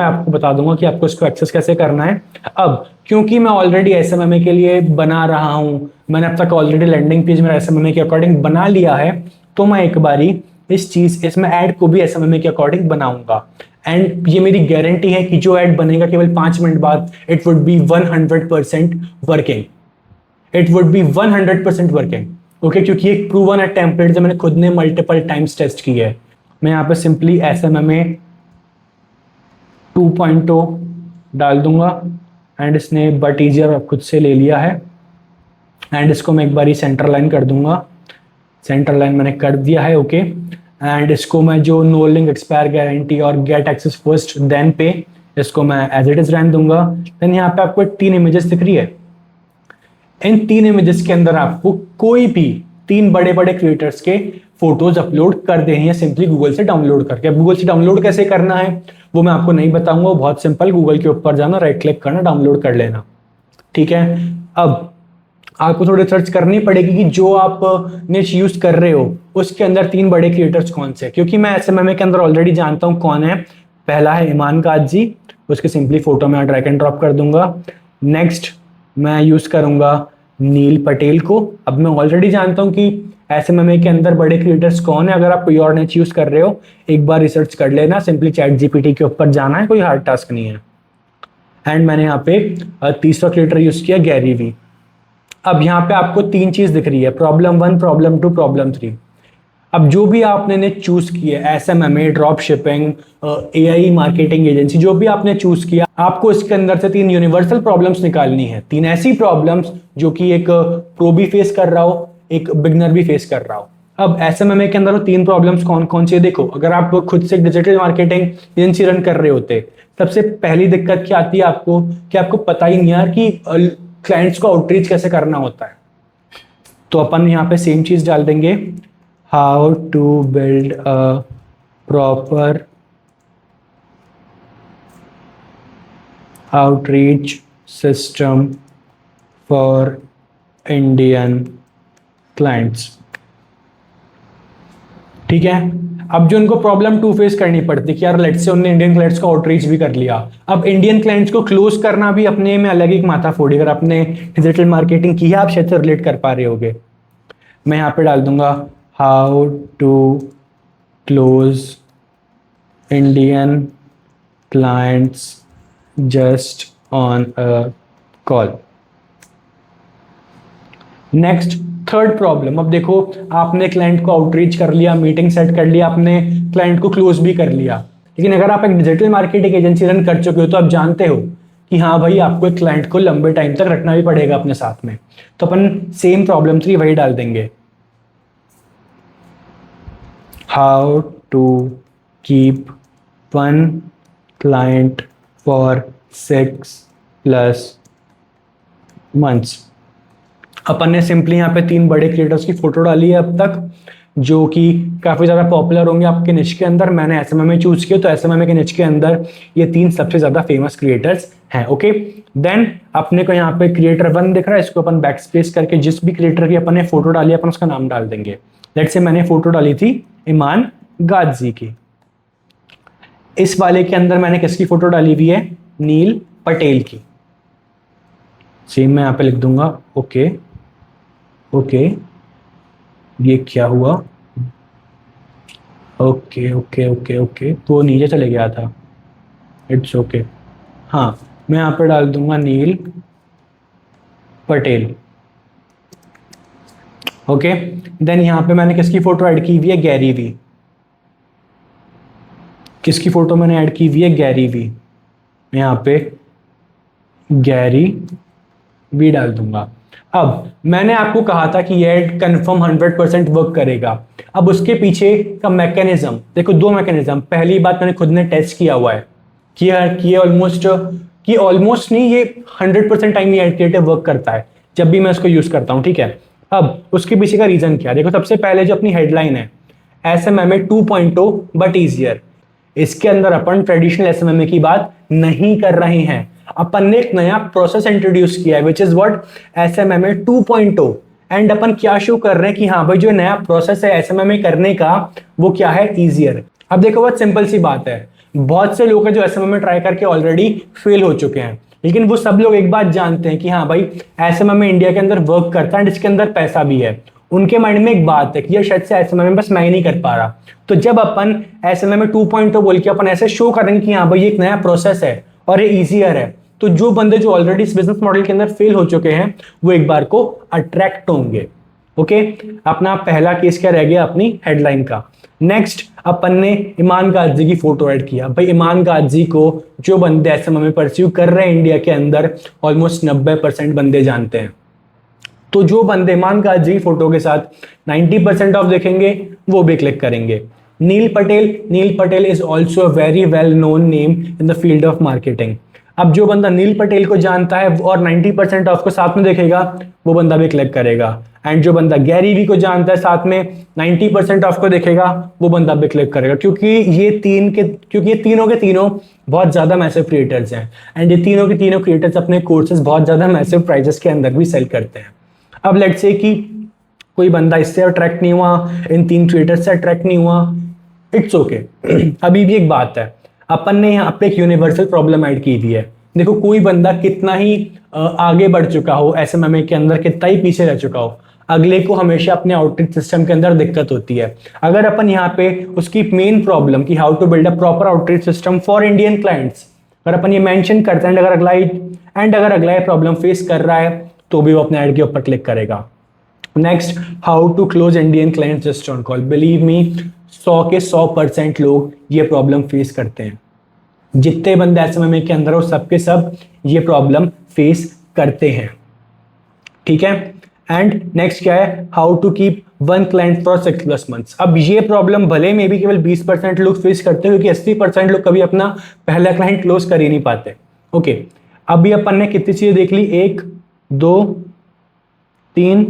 आपको बता दूंगा कि आपको इसको एक्सेस कैसे करना है। अब क्योंकि मैं ऑलरेडी SMMA के लिए बना रहा हूं, मैंने अब तक ऑलरेडी लैंडिंग पेज मेरा SMMA के अकॉर्डिंग बना लिया है, तो मैं एक बारी इसमें ऐड को भी SMMA के अकॉर्डिंग बनाऊंगा। एंड ये मेरी गारंटी है कि जो ऐड बनेगा केवल 5 मिनट बाद it would be 100% working. Okay, क्योंकि एक प्रूवन है टेम्पलेट जो मैंने खुद ने मल्टीपल टाइम्स टेस्ट की है। मैं यहाँ पे सिंपली SMMA 2.0 डाल दूंगा एंड इसने बट ईजियर खुद से ले लिया है। एंड इसको मैं एक बारी सेंटर लाइन कर दूंगा। सेंटर लाइन मैंने कर दिया है। ओके। एंड इसको मैं जो नो लिंक एक्सपायर गारंटी और गेट एक्सेस फर्स्ट देन पे, इसको मैं एज इट इज रहने दूंगा। देन यहाँ पे आपको 3 इमेजेस दिख रही है। इन 3 इमेजेस के अंदर आपको कोई भी 3 बड़े बड़े क्रिएटर्स के फोटोज अपलोड कर देनी है सिंपली गूगल से डाउनलोड करके। अब गूगल से डाउनलोड कैसे करना है वो मैं आपको नहीं बताऊंगा, वो बहुत सिंपल। गूगल के ऊपर जाना, राइट क्लिक करना, डाउनलोड कर लेना। ठीक है। अब आपको थोड़ी रिसर्च करनी पड़ेगी कि जो आप निश यूज कर रहे हो उसके अंदर 3 बड़े क्रिएटर्स कौन से, क्योंकि मैं SMMA के अंदर ऑलरेडी जानता हूं कौन है। पहला है ईमान काजी, उसके सिंपली फोटो में ड्रैग एंड ड्रॉप कर दूंगा। नेक्स्ट मैं यूज करूंगा नील पटेल को। अब मैं ऑलरेडी जानता हूं कि SMMA के अंदर बड़े क्रिएटर्स कौन है। अगर आप कोई और निश यूज कर रहे हो एक बार रिसर्च कर लेना, सिंपली ChatGPT के ऊपर जाना है, कोई हार्ड टास्क नहीं है। एंड मैंने यहाँ पे तीसरा क्रिएटर यूज किया गैरी वी। अब यहाँ पे आपको 3 चीज दिख रही है, प्रॉब्लम 1, प्रॉब्लम 2, प्रॉब्लम 3। अब जो भी आपने ने चूज किया, SMMA, drop shipping, AI marketing agency, जो भी आपने चूज किया, आपको इसके अंदर से 3 यूनिवर्सल प्रॉब्लम्स निकालनी है। 3 ऐसी प्रॉब्लम्स जो कि एक प्रो भी फेस कर रहा हो, एक बिगनर भी फेस कर रहा हो। अब SMMA के अंदर वो 3 प्रॉब्लम्स कौन कौन सी है देखो। अगर आप खुद से डिजिटल मार्केटिंग एजेंसी रन कर रहे होते, सबसे पहली दिक्कत क्या आती है आपको कि आपको पता ही नहीं यार कि क्लाइंट्स को आउटरीच कैसे करना होता है। तो अपन यहाँ पे सेम चीज डाल देंगे, how to build a proper outreach system for Indian clients. ठीक है। अब जो उनको प्रॉब्लम 2 फेस करनी पड़ती कि यार लेट्स से उन्होंने इंडियन क्लाइंट्स को आउटरीच भी कर लिया, अब इंडियन क्लाइंट्स को क्लोज करना भी अपने में अलग एक माथा फोड़ी। अगर आपने डिजिटल मार्केटिंग की है आप शायद से रिलेट कर पा रहे होगे। मैं यहाँ पे डाल दूंगा how to close Indian clients just on a call. Next third problem, अब देखो आपने क्लाइंट को आउटरीच कर लिया, मीटिंग सेट कर लिया, आपने क्लाइंट को क्लोज भी कर लिया, लेकिन अगर आप एक डिजिटल मार्केटिंग एजेंसी रन कर चुके हो तो आप जानते हो कि हाँ भाई आपको एक क्लाइंट को लंबे टाइम तक रखना भी पड़ेगा अपने साथ में। तो अपन सेम प्रॉब्लम 3 वही डाल देंगे, how to keep one client for 6+ months. अपन ने सिंपली यहाँ पे 3 बड़े क्रिएटर्स की फोटो डाली है अब तक, जो कि काफी ज्यादा पॉपुलर होंगे आपके निच के अंदर। मैंने एसएमएम चूज किया, तो एसएमएम के निच के अंदर ये 3 सबसे ज्यादा फेमस क्रिएटर्स हैं। ओके, देन अपने को यहाँ पे क्रिएटर 1 दिख रहा है, इसको अपन बैक स्पेस करके जिस भी क्रिएटर की अपन ने फोटो डाली अपन उसका नाम डाल देंगे। लेट्स से मैंने फोटो डाली थी ईमान गाजी की। इस वाले के अंदर मैंने किसकी फोटो डाली हुई है? नील पटेल की। सेम मैं यहाँ पे लिख दूंगा। ओके ओके, ये क्या हुआ? ओके ओके ओके ओके, तो वो नीचे चले गया था, इट्स ओके। हाँ, मैं यहाँ पे डाल दूंगा नील पटेल। ओके, देन यहाँ पे मैंने किसकी फोटो ऐड की हुई है? Gary Vee. किसकी फोटो मैंने ऐड की हुई है? Gary Vee. मैं यहाँ पे गैरी वी डाल दूंगा। अब मैंने आपको कहा था कि ये ऐड कंफर्म 100% वर्क करेगा। अब उसके पीछे का मैकेनिज्म देखो, 2 मैकेनिज्म। पहली बात मैंने खुद ने टेस्ट किया हुआ है कि ऑलमोस्ट नहीं, ये 100% टाइम ये एडिटिव वर्क करता है जब भी मैं इसको यूज करता हूं। ठीक है, अब उसके पीछे का रीजन क्या? देखो, सबसे पहले जो अपनी हेडलाइन है एसएमएमए 2.0 बट इजियर, इसके अंदर अपन ट्रेडिशनल एसएमएमए की बात नहीं कर रहे हैं। अपन ने एक नया प्रोसेस इंट्रोड्यूस किया है विच इज व्हाट? एसएमएमए 2.0। एंड अपन क्या शो कर रहे हैं कि हाँ भाई जो नया प्रोसेस है एसएमएमए करने का वो क्या है? इजियर। अब देखो, बहुत सिंपल सी बात है, बहुत से लोग हैं जो एसएमएमए ट्राई करके ऑलरेडी फेल हो चुके हैं, लेकिन वो सब लोग एक बात जानते हैं कि हाँ भाई एसएमएमए इंडिया के अंदर वर्क करता है एंड इसके अंदर पैसा भी है। उनके माइंड में एक बात है कि यार शायद से एसएमएमए बस मैं ही नहीं कर पा रहा। तो जब अपन एसएमएमए 2.0 बोल के अपन ऐसे शो करेंगे कि हाँ भाई एक नया प्रोसेस है और ये इजियर है, तो जो बंदे जो ऑलरेडी इस बिजनेस मॉडल के अंदर फेल हो चुके हैं वो एक बार को अट्रैक्ट होंगे। ओके, अपना पहला केस क्या रह गया? अपनी हेडलाइन का। नेक्स्ट अपन ने ईमान गाजी की फोटो ऐड किया। भाई ईमान गाजी को जो बंदे एसएमएमए परस्यू कर रहे हैं इंडिया के अंदर ऑलमोस्ट 90% बंदे जानते हैं। तो जो बंदे ईमान गाजी की फोटो के साथ 90% ऑफ देखेंगे वो भी क्लिक करेंगे। Neil Patel is also a very well known name in the field of marketing. अब जो बंदा नील पटेल को जानता है और 90% ऑफ को साथ में देखेगा वो बंदा भी क्लिक करेगा। एंड जो बंदा गैरी वी को जानता है साथ में 90% ऑफ को देखेगा वो बंदा भी क्लिक करेगा, क्योंकि ये तीनों के तीनों बहुत ज्यादा मैसिव क्रिएटर्स हैं। एंड ये तीनों के तीनों क्रिएटर्स अपने कोर्सेज बहुत ज्यादा मैसिव प्राइजेस के अंदर भी सेल करते हैं। अब लेट्स से कि कोई बंदा इससे अट्रैक्ट नहीं हुआ, इन 3 क्रिएटर्स से अट्रैक्ट नहीं हुआ, इट्स ओके। अभी भी एक बात है, अपन ने यहाँ पे एक यूनिवर्सल प्रॉब्लम ऐड की हुई है। देखो, कोई बंदा कितना ही आगे बढ़ चुका हो एसएमएमए के अंदर, कितना ही पीछे रह चुका हो, अगले को हमेशा अपने आउटरीच सिस्टम के अंदर दिक्कत होती है। अगर अपन यहाँ पे उसकी मेन प्रॉब्लम कि how to build a proper outreach system for Indian clients अगर अपन ये मेंशन करते हैं, अगर अगला ये प्रॉब्लम फेस कर रहा है तो भी वो अपने ऐड के ऊपर क्लिक करेगा। Next, how to close Indian clients just on call. Believe me, 100 के 100% लोग ये प्रॉब्लम फेस करते हैं। जितने बंदे एसएमएमए के अंदर हो सबके सब ये प्रॉब्लम फेस करते हैं। ठीक है, एंड नेक्स्ट क्या है? How to keep one client for 6+ months. अब ये प्रॉब्लम भले में भी केवल 20% लोग फेस करते हैं, क्योंकि 80% लोग कभी अपना पहला क्लाइंट क्लोज कर ही नहीं पाते। ओके, अभी अपन ने कितनी चीजें देख ली? 1 2 3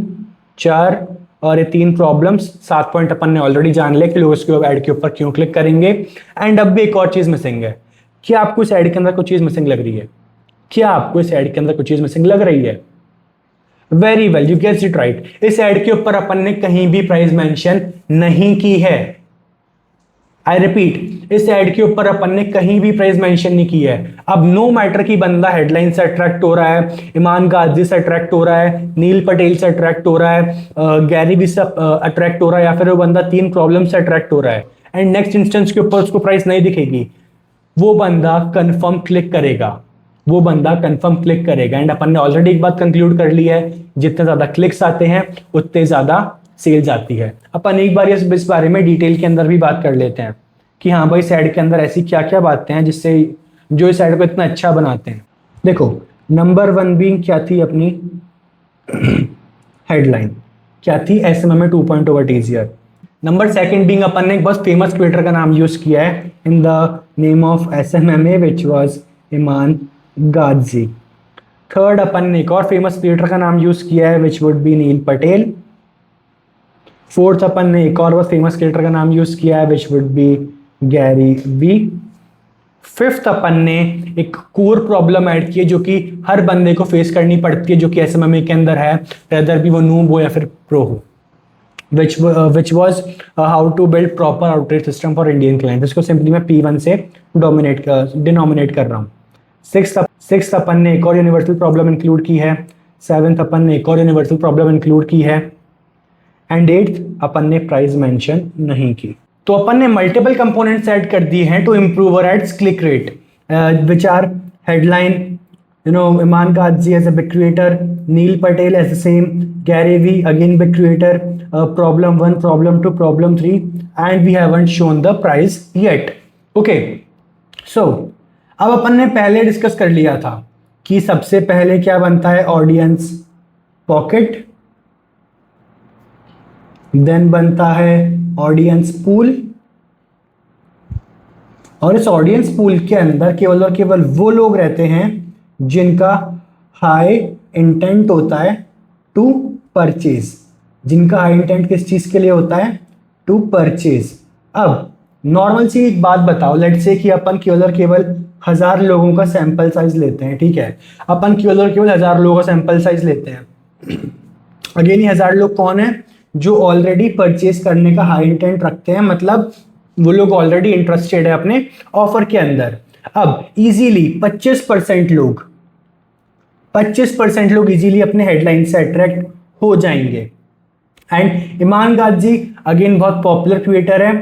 4 और ये 3 प्रॉब्लम्स, 7 पॉइंट अपन ने ऑलरेडी जान लिया कि लोग इसके ऐड के ऊपर क्यों क्लिक करेंगे। एंड अब भी एक और चीज मिसिंग है। क्या आपको इस ऐड के अंदर कुछ चीज मिसिंग लग रही है? Very well, you gets it right. इस ऐड के ऊपर अपन ने कहीं भी प्राइस मेंशन नहीं की है। आई रिपीट, इस ऐड के ऊपर अपन ने कहीं भी प्राइस मेंशन नहीं की है। अब नो मैटर कि बंदा हेडलाइन से अट्रैक्ट हो रहा है, ईमान गाजी से अट्रैक्ट हो रहा है, नील पटेल से अट्रैक्ट हो रहा है, गैरी वी से अट्रैक्ट हो रहा है, या फिर वो बंदा 3 प्रॉब्लम से अट्रैक्ट हो रहा है, एंड नेक्स्ट इंस्टेंस के ऊपर उसको प्राइस नहीं दिखेगी, वो बंदा कंफर्म क्लिक करेगा। एंड अपन ने ऑलरेडी एक बात कंक्लूड कर ली है जितने ज़्यादा क्लिक्स आते हैं उतने ज़्यादा सेल्स आती है। अपन एक बार इस बारे में डिटेल के अंदर भी बात कर लेते हैं कि हाँ भाई इस ऐड के अंदर ऐसी क्या क्या बातें हैं जिससे जो इस ऐड को इतना अच्छा बनाते हैं। देखो नंबर 1 बीइंग क्या थी अपनी हेडलाइन, क्या थी SMMA 2.0 but easier. Number 2 being अपन ने एक बहुत फेमस क्रिएटर का नाम यूज किया है in the name of SMMA which was Iman Gadzhi. 3 अपन ने एक और फेमस क्रिएटर का नाम यूज किया है which would B Neil Patel. 4 अपन ने एक और बहुत फेमस क्रिएटर का नाम यूज किया है which would be Gary Vee. 5 अपन ने एक कोर प्रॉब्लम ऐड की है जो कि हर बंदे को फेस करनी पड़ती है जो कि SMMA के अंदर है, रेदर भी वो नूब हो या फिर प्रो हो, which was how to build proper outreach system for Indian clients। इसको सिंपली मैं P1 से डिनोमिनेट कर रहा हूँ। 6th अपन ने एक और यूनिवर्सल प्रॉब्लम इंक्लूड की है। 7th अपन ने एक और यूनिवर्सल प्रॉब्लम इंक्लूड की है एंड 8th अपन ने प्राइस मेंशन नहीं की। तो अपन ने मल्टीपल कंपोनेंट्स ऐड कर दिए हैं टू इम्प्रूव और ads click rate which are headline, Iman Kazi as a big creator, Neil Patel as the same, Gary Vee again big creator, problem 1, problem 2, problem 3, and we haven't shown the price yet. Okay, so अब अपन ने पहले discuss कर लिया था कि सबसे पहले क्या बनता है ऑडियंस पॉकेट, देन बनता है ऑडियंस पूल, और इस ऑडियंस पूल के अंदर केवल और केवल वो लोग रहते हैं जिनका हाई इंटेंट होता है टू परचेज। जिनका हाई इंटेंट किस चीज के लिए होता है? To purchase. अब नॉर्मल सी एक बात बताओ, लेट्स से कि अपन केवल और केवल 1000 लोगों का सैंपल साइज लेते हैं, ठीक है। अपन केवल और केवल 1000 लोगों का सैंपल साइज लेते हैं। अगेन ये 1000 लोग कौन है? जो ऑलरेडी परचेज करने का हाई इंटेंट रखते हैं, मतलब वो लोग ऑलरेडी इंटरेस्टेड है अपने ऑफर के अंदर। अब इजीली 25% लोग इजीली अपने हेडलाइन से अट्रैक्ट हो जाएंगे। एंड इमान गाजी अगेन बहुत पॉपुलर क्रिएटर है,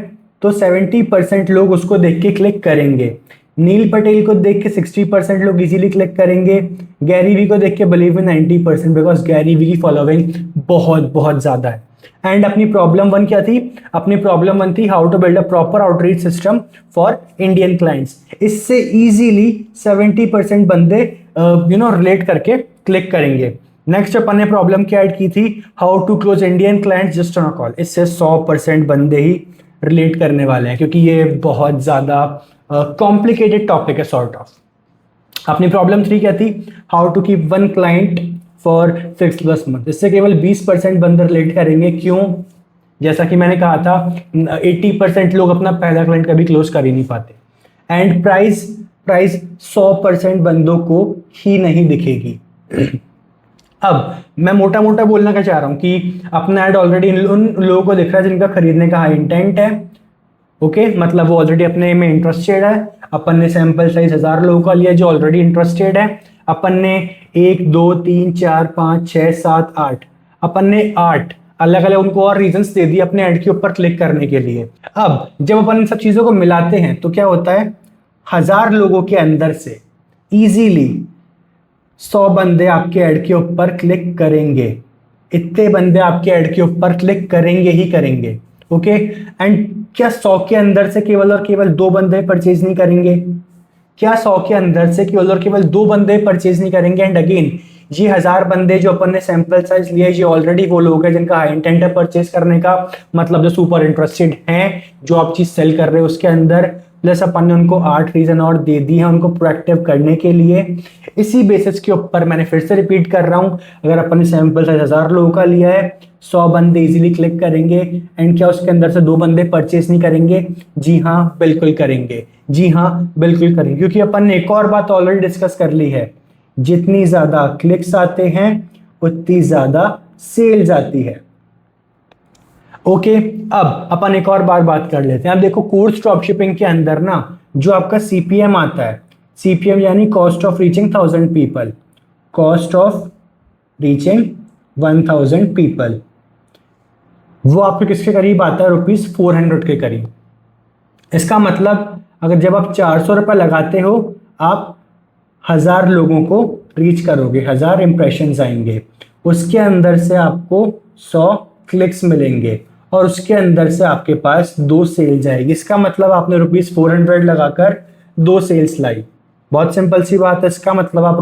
तो 70% लोग उसको देख के क्लिक करेंगे। नील पटेल को देख के 60% लोग इजीली क्लिक करेंगे। गैरी वी को देख के बिलीव में 90%, बिकॉज गैरी वी की फॉलोइंग बहुत बहुत ज्यादा है। एंड अपनी प्रॉब्लम 1 क्या थी? अपनी प्रॉब्लम 1 थी how to build a proper outreach system for Indian clients. इससे इजीली 70% बंदे रिलेट करके क्लिक करेंगे। नेक्स्ट अपन ने प्रॉब्लम क्या ऐड की थी? How to close Indian clients just on a call. इससे 100% बंदे ही रिलेट करने वाले हैं, क्योंकि ये बहुत ज्यादा कॉम्प्लिकेटेड टॉपिक है सॉर्ट ऑफ। अपनी प्रॉब्लम 3 क्या थी? How to keep 1 client for 6+ month. इससे केवल 20% बंदे रिलेट करेंगे। क्यों? जैसा कि मैंने कहा था 80% लोग अपना पहला क्लाइंट कभी क्लोज कर ही नहीं पाते। एंड प्राइस 100% बंदों को ही नहीं दिखेगी। अब मैं मोटा मोटा बोलना क्या चाह रहा हूं कि अपना ऐड ऑलरेडी उन लोगों को दिख रहा है जिनका खरीदने का हाई इंटेंट है। ओके, मतलब वो ऑलरेडी अपने में इंटरेस्टेड है। अपन ने सैंपल साइज 1000 लोगों का लिया जो ऑलरेडी इंटरेस्टेड है। अपन ने 1 2 3 4 5 6 7 8 अपन ने 8 अलग अलग उनको और रीजंस दे दिए अपने ऐड के ऊपर क्लिक करने के लिए। अब जब अपन इन सब चीजों को मिलाते हैं तो क्या होता है? 1000 लोगों के अंदर से इजीली 100 बंदे आपके ऐड के ऊपर क्लिक करेंगे। इतने बंदे आपके ऐड के ऊपर क्लिक करेंगे ही करेंगे। ओके, एंड क्या 100 के अंदर से केवल और केवल 2 बंदे परचेज नहीं करेंगे? क्या 100 के अंदर से केवल और केवल 2 बंदे परचेज नहीं करेंगे? एंड अगेन ये 1000 बंदे जो अपन ने सैंपल साइज लिया है, ये ऑलरेडी वो लोग हैं जिनका हाई इंटेंट है परचेज करने का, मतलब जो सुपर इंटरेस्टेड हैं जो आप चीज सेल कर रहे हो उसके अंदर। प्लस अपन ने उनको 8 रीजन और दे दी है उनको प्रोएक्टिव करने के लिए। इसी बेसिस के ऊपर मैंने फिर से रिपीट कर रहा हूं, अगर अपन ने सैंपल साइज 1000 लोगों का लिया है, 100 बंदे इजीली क्लिक करेंगे। एंड क्या उसके अंदर से 2 बंदे परचेज नहीं करेंगे? जी हाँ बिल्कुल करेंगे, जी हाँ बिल्कुल करेंगे, क्योंकि अपन ने एक और बात ऑलरेडी डिस्कस कर ली है, जितनी ज्यादा क्लिक्स आते हैं उतनी ज्यादा सेल्स आती है। ओके, अब अपन एक और बात कर लेते हैं। अब देखो कोर्स ड्रॉप शिपिंग के अंदर ना जो आपका CPM आता है, CPM यानी cost of reaching 1000 people, cost of reaching 1000 people, वो आपके किसके करीब आता है? ₹400 के करीब। इसका मतलब अगर जब आप 400 रुपये लगाते हो, आप 1000 लोगों को रीच करोगे, 1000 इंप्रेशंस आएंगे। उसके अंदर से आपको 100 क्लिक्स मिलेंगे और उसके अंदर से आपके पास 2 सेल जाएगी। इसका मतलब आपने ₹400 लगाकर 2 सेल्स लाई। बहुत सिंपल सी बात है, इसका मतलब आप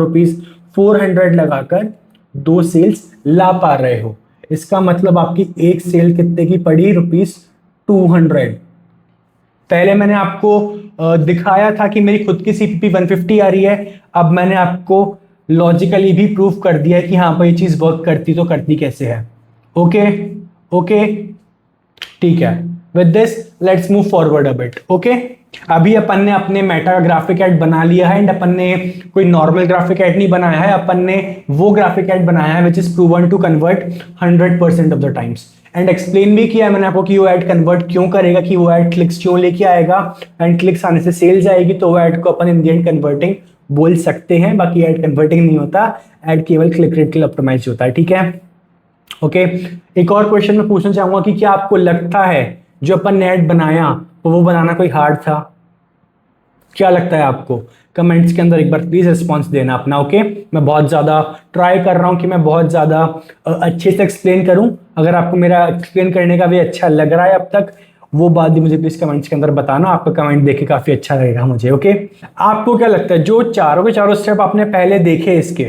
₹400 लगाकर 2 सेल्स ला पा रहे हो। इसका मतलब आपकी एक सेल कितने की पड़ी? ₹200। पहले मैंने आपको दिखाया था कि मेरी खुद की CPP 150 आ रही है। अब मैंने आपको लॉजिकली भी प्रूव कर दिया है कि हाँ भाई ये चीज वर्क करती तो करती कैसे है। ओके ओके ठीक है। With this let's move forward a bit. Okay, अभी अपन ने अपने मेटा का ग्राफिक ऐड बना लिया है एंड अपन ने कोई नॉर्मल ग्राफिक ऐड नहीं बनाया है, अपन ने वो ग्राफिक ऐड बनाया है which is proven to convert 100% of the times and explain भी किया है मैंने आपको कि वो ऐड कन्वर्ट क्यों करेगा, कि वो ऐड क्लिक्स क्यों लेके आएगा एंड क्लिक्स आने से सेल्स आएगी, तो वो ऐड को अपन इन द एंड कन्वर्टिंग बोल सकते हैं। बाकी ऐड कन्वर्टिंग नहीं होता, ऐड केवल क्लिक रेट के लिए ऑप्टिमाइज होता है। ठीक है ओके एक और क्वेश्चन मैं पूछना चाहूंगा कि क्या आपको लगता है जो अपन ने ऐड बनाया वो बनाना कोई हार्ड था? क्या लगता है आपको? कमेंट्स के अंदर एक बार प्लीज रिस्पॉन्स देना अपना। ओके मैं बहुत ज्यादा ट्राई कर रहा हूं कि मैं बहुत ज्यादा अच्छे से एक्सप्लेन करूं। अगर आपको मेरा एक्सप्लेन करने का भी अच्छा लग रहा है अब तक, वो बात भी मुझे प्लीज कमेंट्स के अंदर बताना। आपका कमेंट देख के काफी अच्छा लगेगा मुझे। ओके आपको क्या लगता है जो चारों के चारों स्टेप आपने पहले देखे इसके,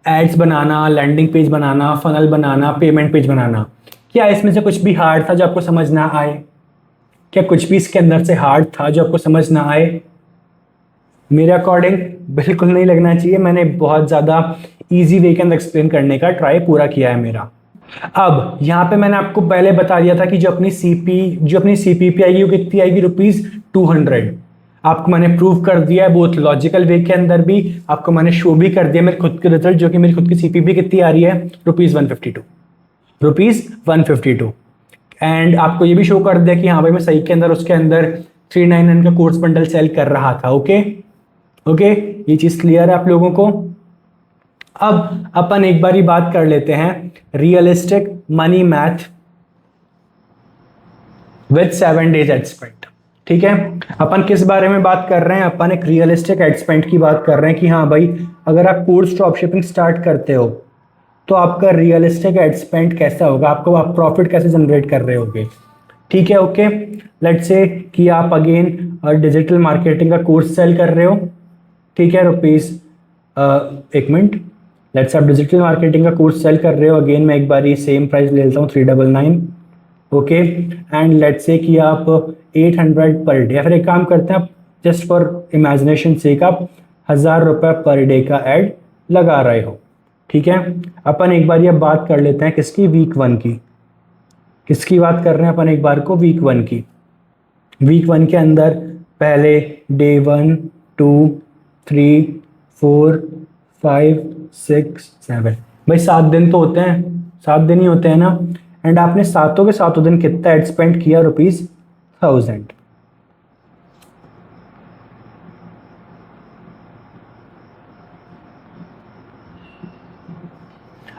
एड्स बनाना, लैंडिंग पेज बनाना, फनल बनाना, पेमेंट पेज बनाना, क्या इसमें से कुछ भी हार्ड था जो आपको समझ ना आए? क्या कुछ भी इसके अंदर से हार्ड था जो आपको समझ ना आए? मेरे अकॉर्डिंग बिल्कुल नहीं लगना चाहिए। मैंने बहुत ज़्यादा इजी वे के अंदर एक्सप्लेन करने का ट्राई पूरा किया है मेरा। अब यहाँ पे मैंने आपको पहले बता दिया था कि जो अपनी CPP आएगी वो कितनी आएगी? ₹200। आपको मैंने प्रूव कर दिया है बोथ लॉजिकल वे के अंदर भी, आपको मैंने शो भी कर दिया मेरे खुद के रिजल्ट, जो कि मेरी खुद की CPP कितनी आ रही है? ₹152 एंड आपको ये भी शो कर दिया कि हाँ भाई मैं सही के अंदर उसके अंदर 399 का कोर्स बंडल सेल कर रहा था। ओके ये चीज क्लियर है आप लोगों को? अब अपन एक बार ही बात कर लेते हैं realistic money math with 7 days ad spent. ठीक है अपन किस बारे में बात कर रहे हैं? अपन एक रियलिस्टिक एड स्पेंट की बात कर रहे हैं कि हाँ भाई अगर आप कोर्स ड्रॉप शिपिंग स्टार्ट करते हो तो आपका रियलिस्टिक एड स्पेंड कैसा होगा, आपको आप प्रॉफिट कैसे जनरेट कर रहे होगे। ठीक है ओके लेट्स से कि आप अगेन डिजिटल मार्केटिंग का कोर्स सेल कर रहे हो। ठीक है एक मिनट, लेट्स आप डिजिटल मार्केटिंग का कोर्स सेल कर रहे हो। अगेन मैं एक बार ये सेम प्राइस ले लेता हूँ 399। ओके एंड लेट्स से कि आप 800 पर डे, या फिर एक काम करते हैं आप जस्ट फॉर इमेजिनेशन सेक आप ₹1000 पर डे का एड लगा रहे हो। ठीक है अपन एक बार ये बात कर लेते हैं किसकी? वीक 1 की। किसकी बात कर रहे हैं अपन एक बार को? वीक 1 की। वीक 1 के अंदर पहले डे 1 2 3 4 5 6 7 भाई 7 दिन तो होते हैं, 7 दिन ही होते हैं ना। एंड आपने सातों के सातों दिन कितना एड स्पेंड किया? ₹1000।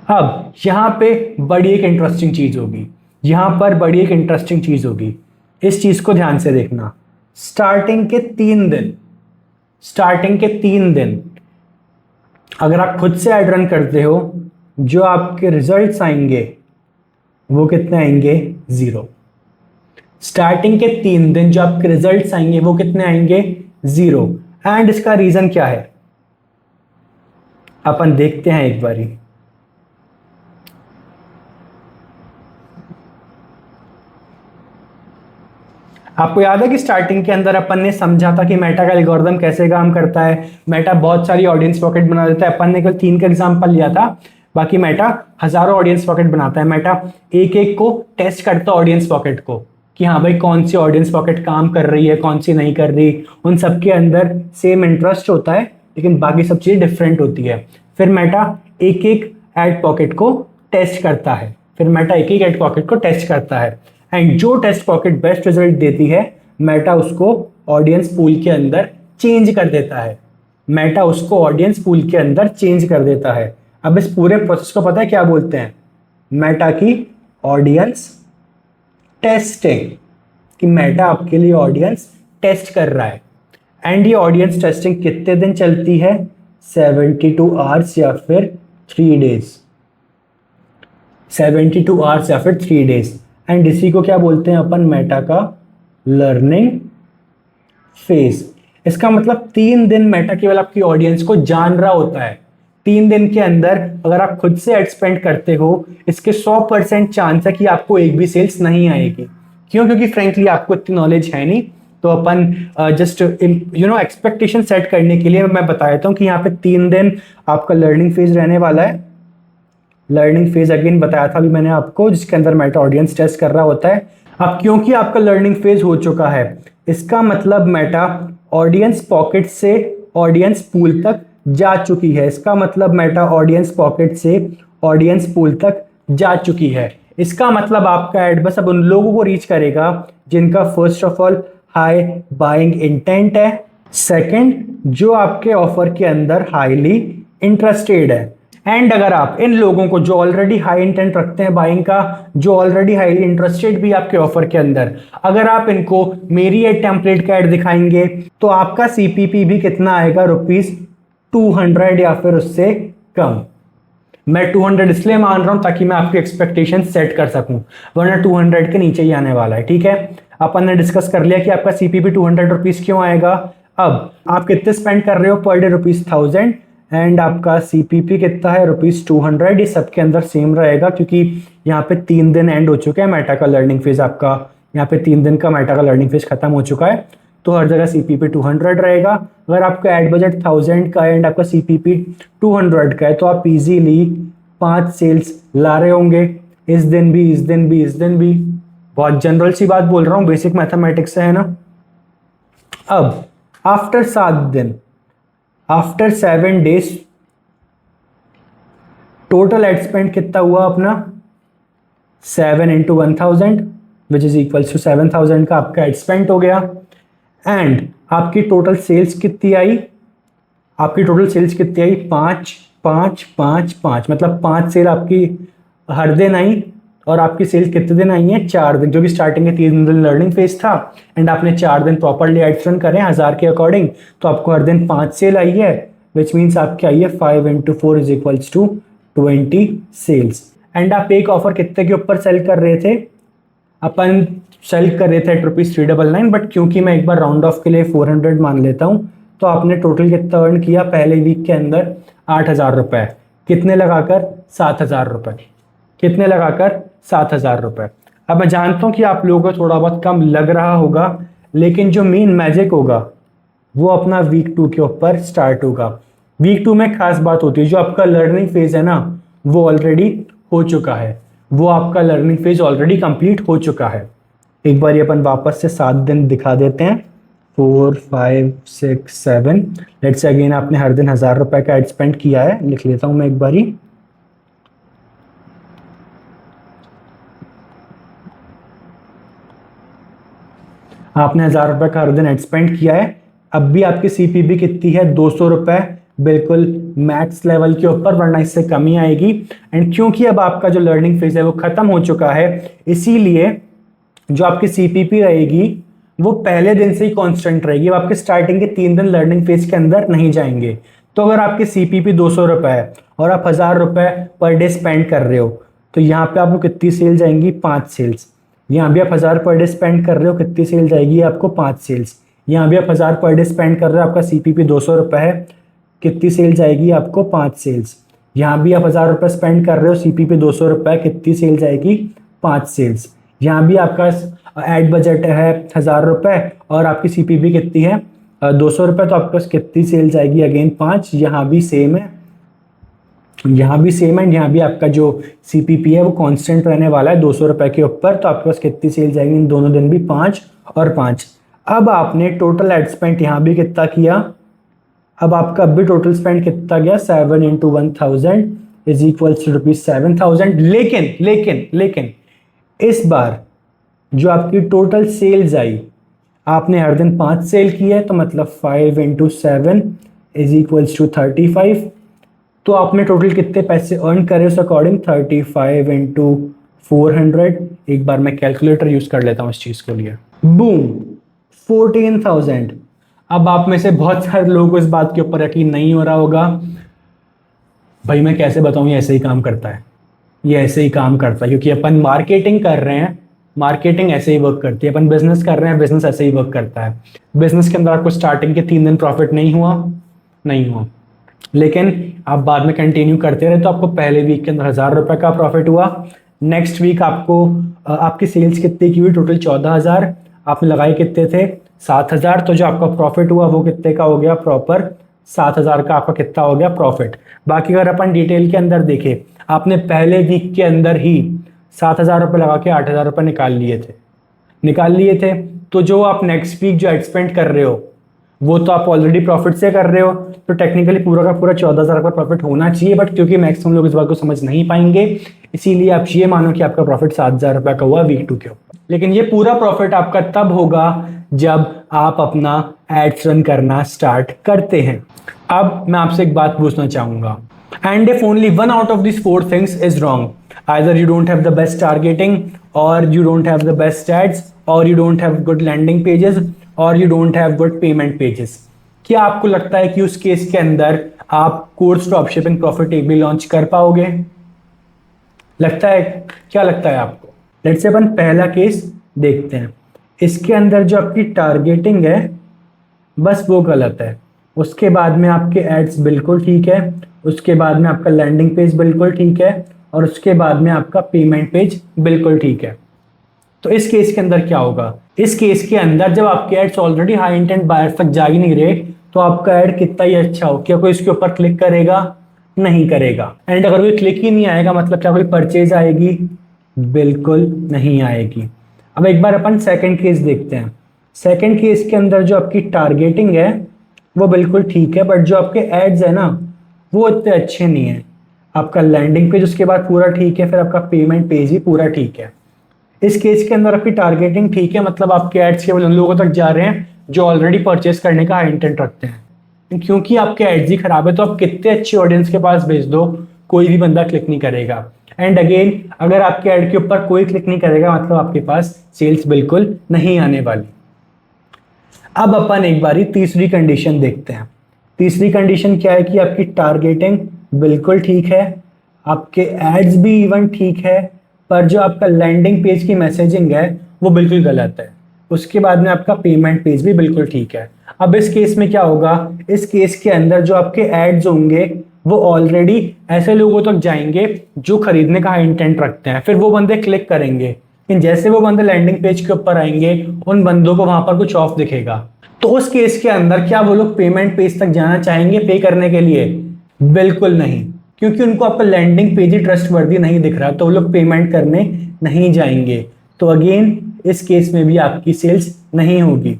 अब यहां पे बड़ी एक इंटरेस्टिंग चीज होगी, यहां पर बड़ी एक इंटरेस्टिंग चीज होगी। इस चीज को ध्यान से देखना। स्टार्टिंग के 3 दिन अगर आप खुद से एड रन करते हो, जो आपके रिजल्ट्स आएंगे वो कितने आएंगे? 0। स्टार्टिंग के 3 दिन जो आपके रिजल्ट्स आएंगे वो कितने आएंगे? 0। एंड इसका रीजन क्या है अपन देखते हैं एक बारी। आपको याद है कि स्टार्टिंग के अंदर अपन ने समझा था कि मेटा का एल्गोरिथम कैसे काम करता है। मेटा बहुत सारी ऑडियंस पॉकेट बना देता है। अपन ने केवल 3 का एग्जांपल लिया था, बाकी मेटा हजारों ऑडियंस पॉकेट बनाता है। मेटा एक एक को टेस्ट करता है ऑडियंस पॉकेट को कि हाँ भाई कौन सी ऑडियंस पॉकेट काम कर रही है, कौन सी नहीं कर रही। उन सबके अंदर सेम इंटरेस्ट होता है लेकिन बाकी सब चीजें डिफरेंट होती है। फिर मेटा एक एक एड पॉकेट को टेस्ट करता है, एड पॉकेट को टेस्ट करता है एंड जो टेस्ट पॉकेट बेस्ट रिजल्ट देती है मेटा उसको ऑडियंस पूल के अंदर चेंज कर देता है। अब इस पूरे प्रोसेस को पता है क्या बोलते हैं? मेटा की ऑडियंस टेस्टिंग, कि मेटा आपके लिए ऑडियंस टेस्ट कर रहा है। एंड ये ऑडियंस टेस्टिंग कितने दिन चलती है? 72 आवर्स या फिर 3 days। 72 आवर्स या फिर 3 डेज। एंड इसी को क्या बोलते हैं अपन, मेटा का लर्निंग फेज। इसका मतलब 3 दिन मेटा केवल आपकी ऑडियंस को जान रहा होता है। 3 दिन के अंदर अगर आप खुद से एड स्पेंड करते हो, इसके 100% चांस है कि आपको एक भी सेल्स नहीं आएगी। क्यों? क्योंकि फ्रेंकली आपको इतनी नॉलेज है नहीं। तो अपन जस्ट एक्सपेक्टेशन सेट करने के लिए मैं बता देता हूँ कि यहाँ पे 3 दिन आपका लर्निंग फेज रहने वाला है। लर्निंग फेज अगेन बताया था अभी मैंने आपको, जिसके अंदर मेटा ऑडियंस टेस्ट कर रहा होता है। अब क्योंकि आपका लर्निंग फेज हो चुका है, इसका मतलब मेटा ऑडियंस पॉकेट से ऑडियंस पूल तक जा चुकी है। इसका मतलब मेटा ऑडियंस पॉकेट से ऑडियंस पूल तक जा चुकी है। इसका मतलब आपका एड बस अब उन लोगों को रीच करेगा जिनका first of all high buying intent है, सेकंड जो आपके ऑफर के अंदर हाईली इंटरेस्टेड है। एंड अगर आप इन लोगों को जो ऑलरेडी हाई इंटेंट रखते हैं बाइंग का, जो ऑलरेडी हाईली इंटरेस्टेड भी आपके ऑफर के अंदर, अगर आप इनको मेरी एड टेम्पलेट का एड दिखाएंगे तो आपका सीपीपी भी कितना आएगा, ₹200 या फिर उससे कम। मैं 200 इसलिए मान रहा हूं ताकि मैं आपकी एक्सपेक्टेशन सेट कर सकूं, वरना 200 के नीचे ही आने वाला है। ठीक है, अपन ने डिस्कस कर लिया कि आपका सीपीपी ₹200 क्यों आएगा। अब आप कितने स्पेंड कर रहे हो पर डे, ₹1000, एंड आपका सीपीपी कितना है, ₹200। ये सबके अंदर सेम रहेगा क्योंकि यहाँ पे 3 दिन एंड हो चुके हैं मेटा का लर्निंग फेज। आपका यहाँ पे 3 दिन का मेटा का लर्निंग फेज खत्म हो चुका है, तो हर जगह सीपीपी 200 रहेगा। अगर आपका एड बजट 1000 का है एंड आपका सीपीपी 200 का है, तो आप इजीली 5 सेल्स ला रहे होंगे, इस दिन भी, इस दिन भी, इस दिन भी। बहुत जनरल सी बात बोल रहा हूँ, बेसिक मैथमेटिक्स से है ना। अब आफ्टर 7 दिन, after 7 days, total ad spend कितना हुआ अपना, 7 × 1000 विच इज इक्वल्स टू 7000 का आपका एड स्पेंड हो गया। एंड आपकी टोटल सेल्स कितनी आई, आपकी टोटल सेल्स कितनी आई, 5 5 5 5, मतलब 5 सेल आपकी हर दिन आई। और आपकी सेल्स कितने दिन आई है, 4 दिन, जो कि स्टार्टिंग के 3 दिन लर्निंग फेज था एंड आपने 4 दिन प्रॉपरली एड्स रन करें 1000 के अकॉर्डिंग, तो आपको हर दिन 5 सेल आई है, विच मीन्स आपकी आई है 5 × 4 is equals to 20 sales. And आप एक ऑफर कितने के ऊपर सेल कर रहे थे, अपन सेल कर रहे थे ₹399, बट क्योंकि मैं एक बार राउंड ऑफ के लिए 400 मान लेता हूं, तो आपने टोटल कितना अर्न किया पहले वीक के अंदर, ₹8000। कितने लगाकर, ₹7000। कितने लगाकर, ₹7000। अब मैं जानता हूं कि आप लोगों को थोड़ा बहुत कम लग रहा होगा, लेकिन जो मेन मैजिक होगा वो अपना वीक 2 के ऊपर स्टार्ट होगा। वीक 2 में खास बात होती है, जो आपका लर्निंग फेज है ना वो ऑलरेडी हो चुका है, वो आपका लर्निंग फेज ऑलरेडी कंप्लीट हो चुका है। एक बार ये अपन वापस से 7 दिन दिखा देते हैं, 4 5 6 7। लेट्स से अगेन आपने हर दिन ₹1000 का एड स्पेंड किया है, लिख लेता हूं मैं एक बारी। आपने ₹1000 का हर दिन एड स्पेंड किया है। अब भी आपकी सीपीपी कितनी है, ₹200, बिल्कुल मैक्स लेवल के ऊपर, वरना इससे कम ही आएगी। एंड क्योंकि अब आपका जो लर्निंग फेज है वो खत्म हो चुका है, इसीलिए जो आपकी सीपीपी रहेगी वो पहले दिन से ही कांस्टेंट रहेगी, वो आपके स्टार्टिंग के 3 दिन लर्निंग फेज के अंदर नहीं जाएंगे। तो अगर आपकी सीपीपी ₹200 है और आप ₹1000 पर डे स्पेंड कर रहे हो, तो यहाँ पे आपको कितनी सेल जाएंगी, 5 सेल्स। यहाँ भी आप 1000 पर डे स्पेंड कर रहे हो, कितनी सेल जाएगी आपको, 5 सेल्स। यहाँ भी आप 1000 पर डे स्पेंड कर रहे हो, आपका सीपीपी ₹200 है, कितनी सेल जाएगी आपको, 5 सेल्स। यहाँ भी आप ₹1000 स्पेंड कर रहे हो, सीपीपी ₹200, कितनी सेल जाएगी, 5 सेल्स। यहाँ भी आपका एड बजट है ₹1000 और आपकी सीपीपी कितनी है, ₹200, तो आपके पास कितनी सेल जाएगी, अगेन 5। यहाँ भी सेम है, यहाँ भी सेम है, यहाँ भी आपका जो सीपीपी है वो कांस्टेंट रहने वाला है ₹200 के ऊपर, तो आपके पास कितनी सेल जाएगी इन दोनों दिन भी, 5 और 5। अब आपने टोटल एड स्पेंड यहाँ भी कितना किया, अब आपका भी टोटल स्पेंड कितना गया, 7 × 1000 इज इक्वल्स टू ₹7000। लेकिन इस बार जो आपकी टोटल सेल्स आई, आपने हर दिन 5 सेल की है, तो मतलब 5 × 7 इज इक्वल्स टू 35। तो आपने टोटल कितने पैसे अर्न करे उस अकॉर्डिंग, 35 × 400। एक बार मैं कैलकुलेटर यूज कर लेता हूँ इस चीज के लिए, बूम, 14000। अब आप में से बहुत सारे लोगों को इस बात के ऊपर यकीन नहीं हो रहा होगा, भाई मैं कैसे बताऊं ये ऐसे ही काम करता है। ये ऐसे ही काम करता है, क्योंकि अपन मार्केटिंग कर रहे हैं, मार्केटिंग ऐसे ही वर्क करती है। अपन बिजनेस कर रहे हैं, बिजनेस ऐसे ही वर्क करता है। बिजनेस के अंदर आपको स्टार्टिंग के 3 दिन प्रॉफिट नहीं हुआ, लेकिन आप बाद में कंटिन्यू करते रहे तो आपको पहले वीक के अंदर 1000 रुपए का प्रॉफिट हुआ। नेक्स्ट वीक आपको आपकी सेल्स कितने की हुई, टोटल 14,000, आपने लगाए कितने थे 7,000, तो जो आपका प्रॉफिट हुआ वो कितने का हो गया, प्रॉपर 7,000 का आपका कितना हो गया प्रॉफिट। बाकी अगर अपन डिटेल के अंदर देखें, आपने पहले वीक के अंदर ही 7,000 रुपये लगा के 8,000 रुपये निकाल लिए थे, तो जो आप नेक्स्ट वीक जो एक्सपेंड कर रहे हो वो तो आप ऑलरेडी प्रॉफिट से कर रहे हो, तो टेक्निकली पूरा का पूरा 14,000 का प्रॉफिट होना चाहिए। बट क्योंकि मैक्सिमम लोग इस बात को समझ नहीं पाएंगे, इसीलिए आप ये मानो कि आपका प्रॉफिट 7,000 रुपये का हुआ वीक 2 के ऊपर। लेकिन ये पूरा प्रॉफिट आपका तब होगा जब आप अपना एड्स रन करना स्टार्ट करते हैं। अब मैं आपसे एक बात पूछना चाहूंगा, and if only 1 out of these 4 things is wrong, either you don't have the best targeting, or you don't have the best ads, or you don't have good landing pages, or you don't have good payment pages, क्या आपको लगता है कि उस case के अंदर आप course dropshipping profitably launch कर पाओगे? लगता है, क्या लगता है आपको? लेट्स से अपन पहला केस देखते हैं। इसके अंदर जो आपकी टारगेटिंग है बस वो गलत है, उसके बाद में आपके एड्स बिल्कुल ठीक है, उसके बाद में आपका लैंडिंग पेज बिल्कुल ठीक है, और उसके बाद में आपका पेमेंट पेज बिल्कुल ठीक है। तो इस केस के अंदर क्या होगा? इस केस के अंदर जब आपके ads already high intent buyers तक जा ही नहीं रहे, तो आपका एड कितना ही अच्छा हो, क्या कोई इसके ऊपर क्लिक करेगा? नहीं करेगा। एंड अगर कोई क्लिक ही नहीं आएगा, मतलब क्या कोई परचेज आएगी? बिल्कुल नहीं आएगी। अब एक बार अपन सेकंड केस देखते हैं। सेकंड केस के अंदर जो आपकी टारगेटिंग है वो बिल्कुल ठीक है, बट जो आपके एड्स है ना वो इतने अच्छे नहीं है। आपका लैंडिंग पेज उसके बाद पूरा ठीक है, फिर आपका पेमेंट पेज भी पूरा ठीक है। इस केस के अंदर आपकी टारगेटिंग ठीक है, मतलब आपके एड्स केवल उन लोगों तक जा रहे हैं जो ऑलरेडी परचेस करने का इंटेंट रखते हैं। क्योंकि आपके एड्स ही खराब है, तो आप कितने अच्छे ऑडियंस के पास भेज दो, कोई भी बंदा क्लिक नहीं करेगा। एंड अगेन, अगर आपके एड के ऊपर कोई क्लिक नहीं करेगा, मतलब आपके पास सेल्स बिल्कुल नहीं आने वाली। अब अपन एक बारी तीसरी कंडीशन देखते हैं। तीसरी कंडीशन क्या है कि आपकी टारगेटिंग बिल्कुल ठीक है, आपके एड्स भी इवन ठीक है, पर जो आपका लैंडिंग पेज की मैसेजिंग है वो बिल्कुल गलत है। उसके बाद में आपका पेमेंट पेज भी बिल्कुल ठीक है। अब इस केस में क्या होगा? इस केस के अंदर जो आपके एड्स होंगे वो ऑलरेडी ऐसे लोगों तक जाएंगे जो खरीदने का इंटेंट रखते हैं, फिर वो बंदे क्लिक करेंगे, लेकिन जैसे वो बंदे लैंडिंग पेज के ऊपर आएंगे उन बंदों को वहां पर कुछ ऑफ दिखेगा। तो उस केस के अंदर क्या वो लोग पेमेंट पेज तक जाना चाहेंगे पे करने के लिए? बिल्कुल नहीं, क्योंकि उनको आपका लैंडिंग पेज ही ट्रस्टवर्दी नहीं दिख रहा, तो वो लोग पेमेंट करने नहीं जाएंगे। तो अगेन इस केस में भी आपकी सेल्स नहीं होगी।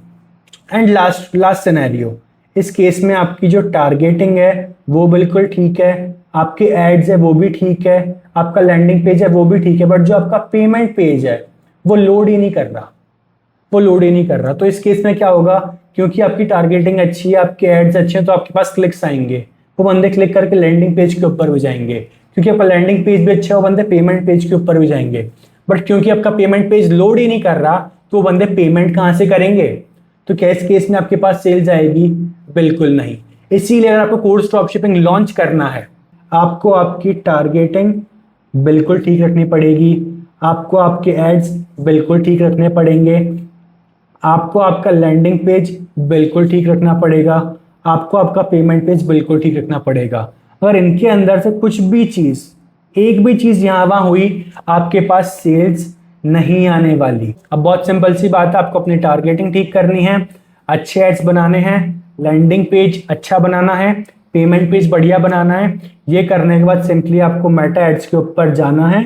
एंड लास्ट सिनेरियो, इस केस में आपकी जो टारगेटिंग है वो बिल्कुल ठीक है, आपके एड्स है वो भी ठीक है, आपका लैंडिंग पेज है वो भी ठीक है, बट जो आपका पेमेंट पेज है वो लोड ही नहीं कर रहा, तो इस केस में क्या होगा? क्योंकि आपकी टारगेटिंग अच्छी है, आपके एड्स अच्छे हैं, तो आपके पास क्लिक्स आएंगे, वो बंदे क्लिक करके लैंडिंग पेज के ऊपर भी जाएंगे। क्योंकि आपका लैंडिंग पेज भी अच्छा है, वो बंदे पेमेंट पेज के ऊपर भी जाएंगे। बट क्योंकि आपका पेमेंट पेज लोड ही नहीं कर रहा, तो वो बंदे पेमेंट कहाँ से करेंगे? तो क्या इस केस में आपके पास सेल्स आएगी? बिल्कुल नहीं। इसीलिए अगर आपको कोर्स ड्रॉपशिपिंग लॉन्च करना है, आपको आपकी टारगेटिंग बिल्कुल ठीक रखनी पड़ेगी, आपको आपके एड्स बिल्कुल ठीक रखने पड़ेंगे, आपको आपका लैंडिंग पेज बिल्कुल ठीक रखना पड़ेगा, आपको आपका पेमेंट पेज बिल्कुल ठीक रखना पड़ेगा। अगर इनके अंदर से कुछ भी चीज, एक भी चीज यहाँ वहां हुई, आपके पास सेल्स नहीं आने वाली। अब बहुत सिंपल सी बात है, आपको अपनी टारगेटिंग ठीक करनी है, अच्छे एड्स बनाने हैं, लैंडिंग पेज अच्छा बनाना है, पेमेंट पेज बढ़िया बनाना है। ये करने के बाद सिंपली आपको मेटा एड्स के ऊपर जाना है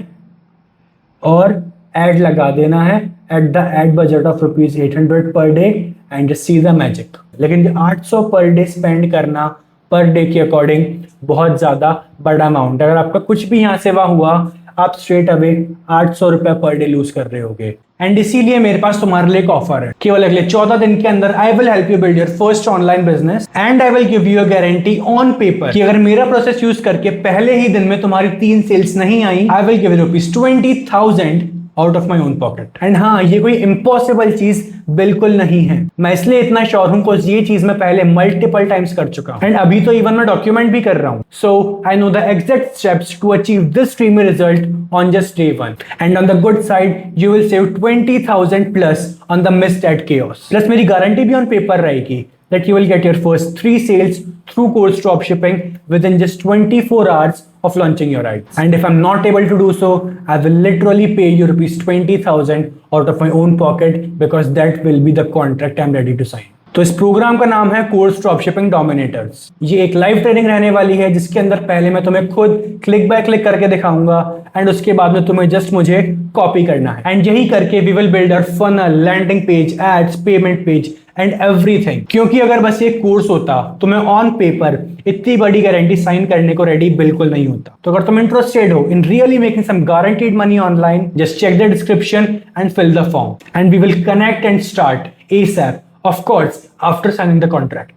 और एड लगा देना है at the ad budget of ₹800 per day and just see the magic. लेकिन 800 पर डे स्पेंड करना पर डे के अकॉर्डिंग बहुत ज्यादा बड़ा अमाउंट है। अगर आपका कुछ भी यहाँ से वहां हुआ, आप स्ट्रेट अवे 800 रुपए पर डे लूज कर रहे होगे। एंड इसीलिए मेरे पास तुम्हारे लिए एक ऑफर है। केवल अगले 14 दिन के अंदर I will help you build your first online business and I will give you a guarantee on paper कि अगर मेरा प्रोसेस यूज करके पहले ही दिन में तुम्हारी 3 सेल्स नहीं आई, I will give you ₹20,000 out of my own pocket. And हाँ, ये कोई इम्पॉसिबल चीज बिल्कुल नहीं है। मैं इसलिए इतना श्योर हूं बिकॉज ये चीज मैं पहले मल्टीपल टाइम्स कर चुका हूं, एंड अभी तो इवन मैं डॉक्यूमेंट भी कर रहा हूं। So I know the exact steps to achieve this dreamy result on just day 1। And on the good side you will save 20,000 plus on the missed at chaos। Plus मेरी guarantee भी on paper रहेगी that you will get your first 3 sales through course dropshipping within just 24 hours of launching your ads. And if I'm not able to do so, I will literally pay you rupees 20,000 out of my own pocket because that will be the contract I'm ready to sign. तो इस programme का नाम है course dropshipping dominators. ये एक live training रहने वाली है जिसके अंदर पहले मैं तुम्हें खुद क्लिक बाय क्लिक करके दिखाऊंगा एंड उसके बाद में तुम्हें जस्ट मुझे कॉपी करना है। एंड यही करके we will build our funnel, landing page, ads, payment page and everything. क्योंकि अगर बस ये कोर्स होता तो मैं ऑन पेपर इतनी बड़ी गारंटी साइन करने को रेडी बिल्कुल नहीं होता। तो अगर तुम इंटरेस्टेड हो in really making some guaranteed money online, just check the description and fill the form and we will connect and start ASAP, of course after signing the contract.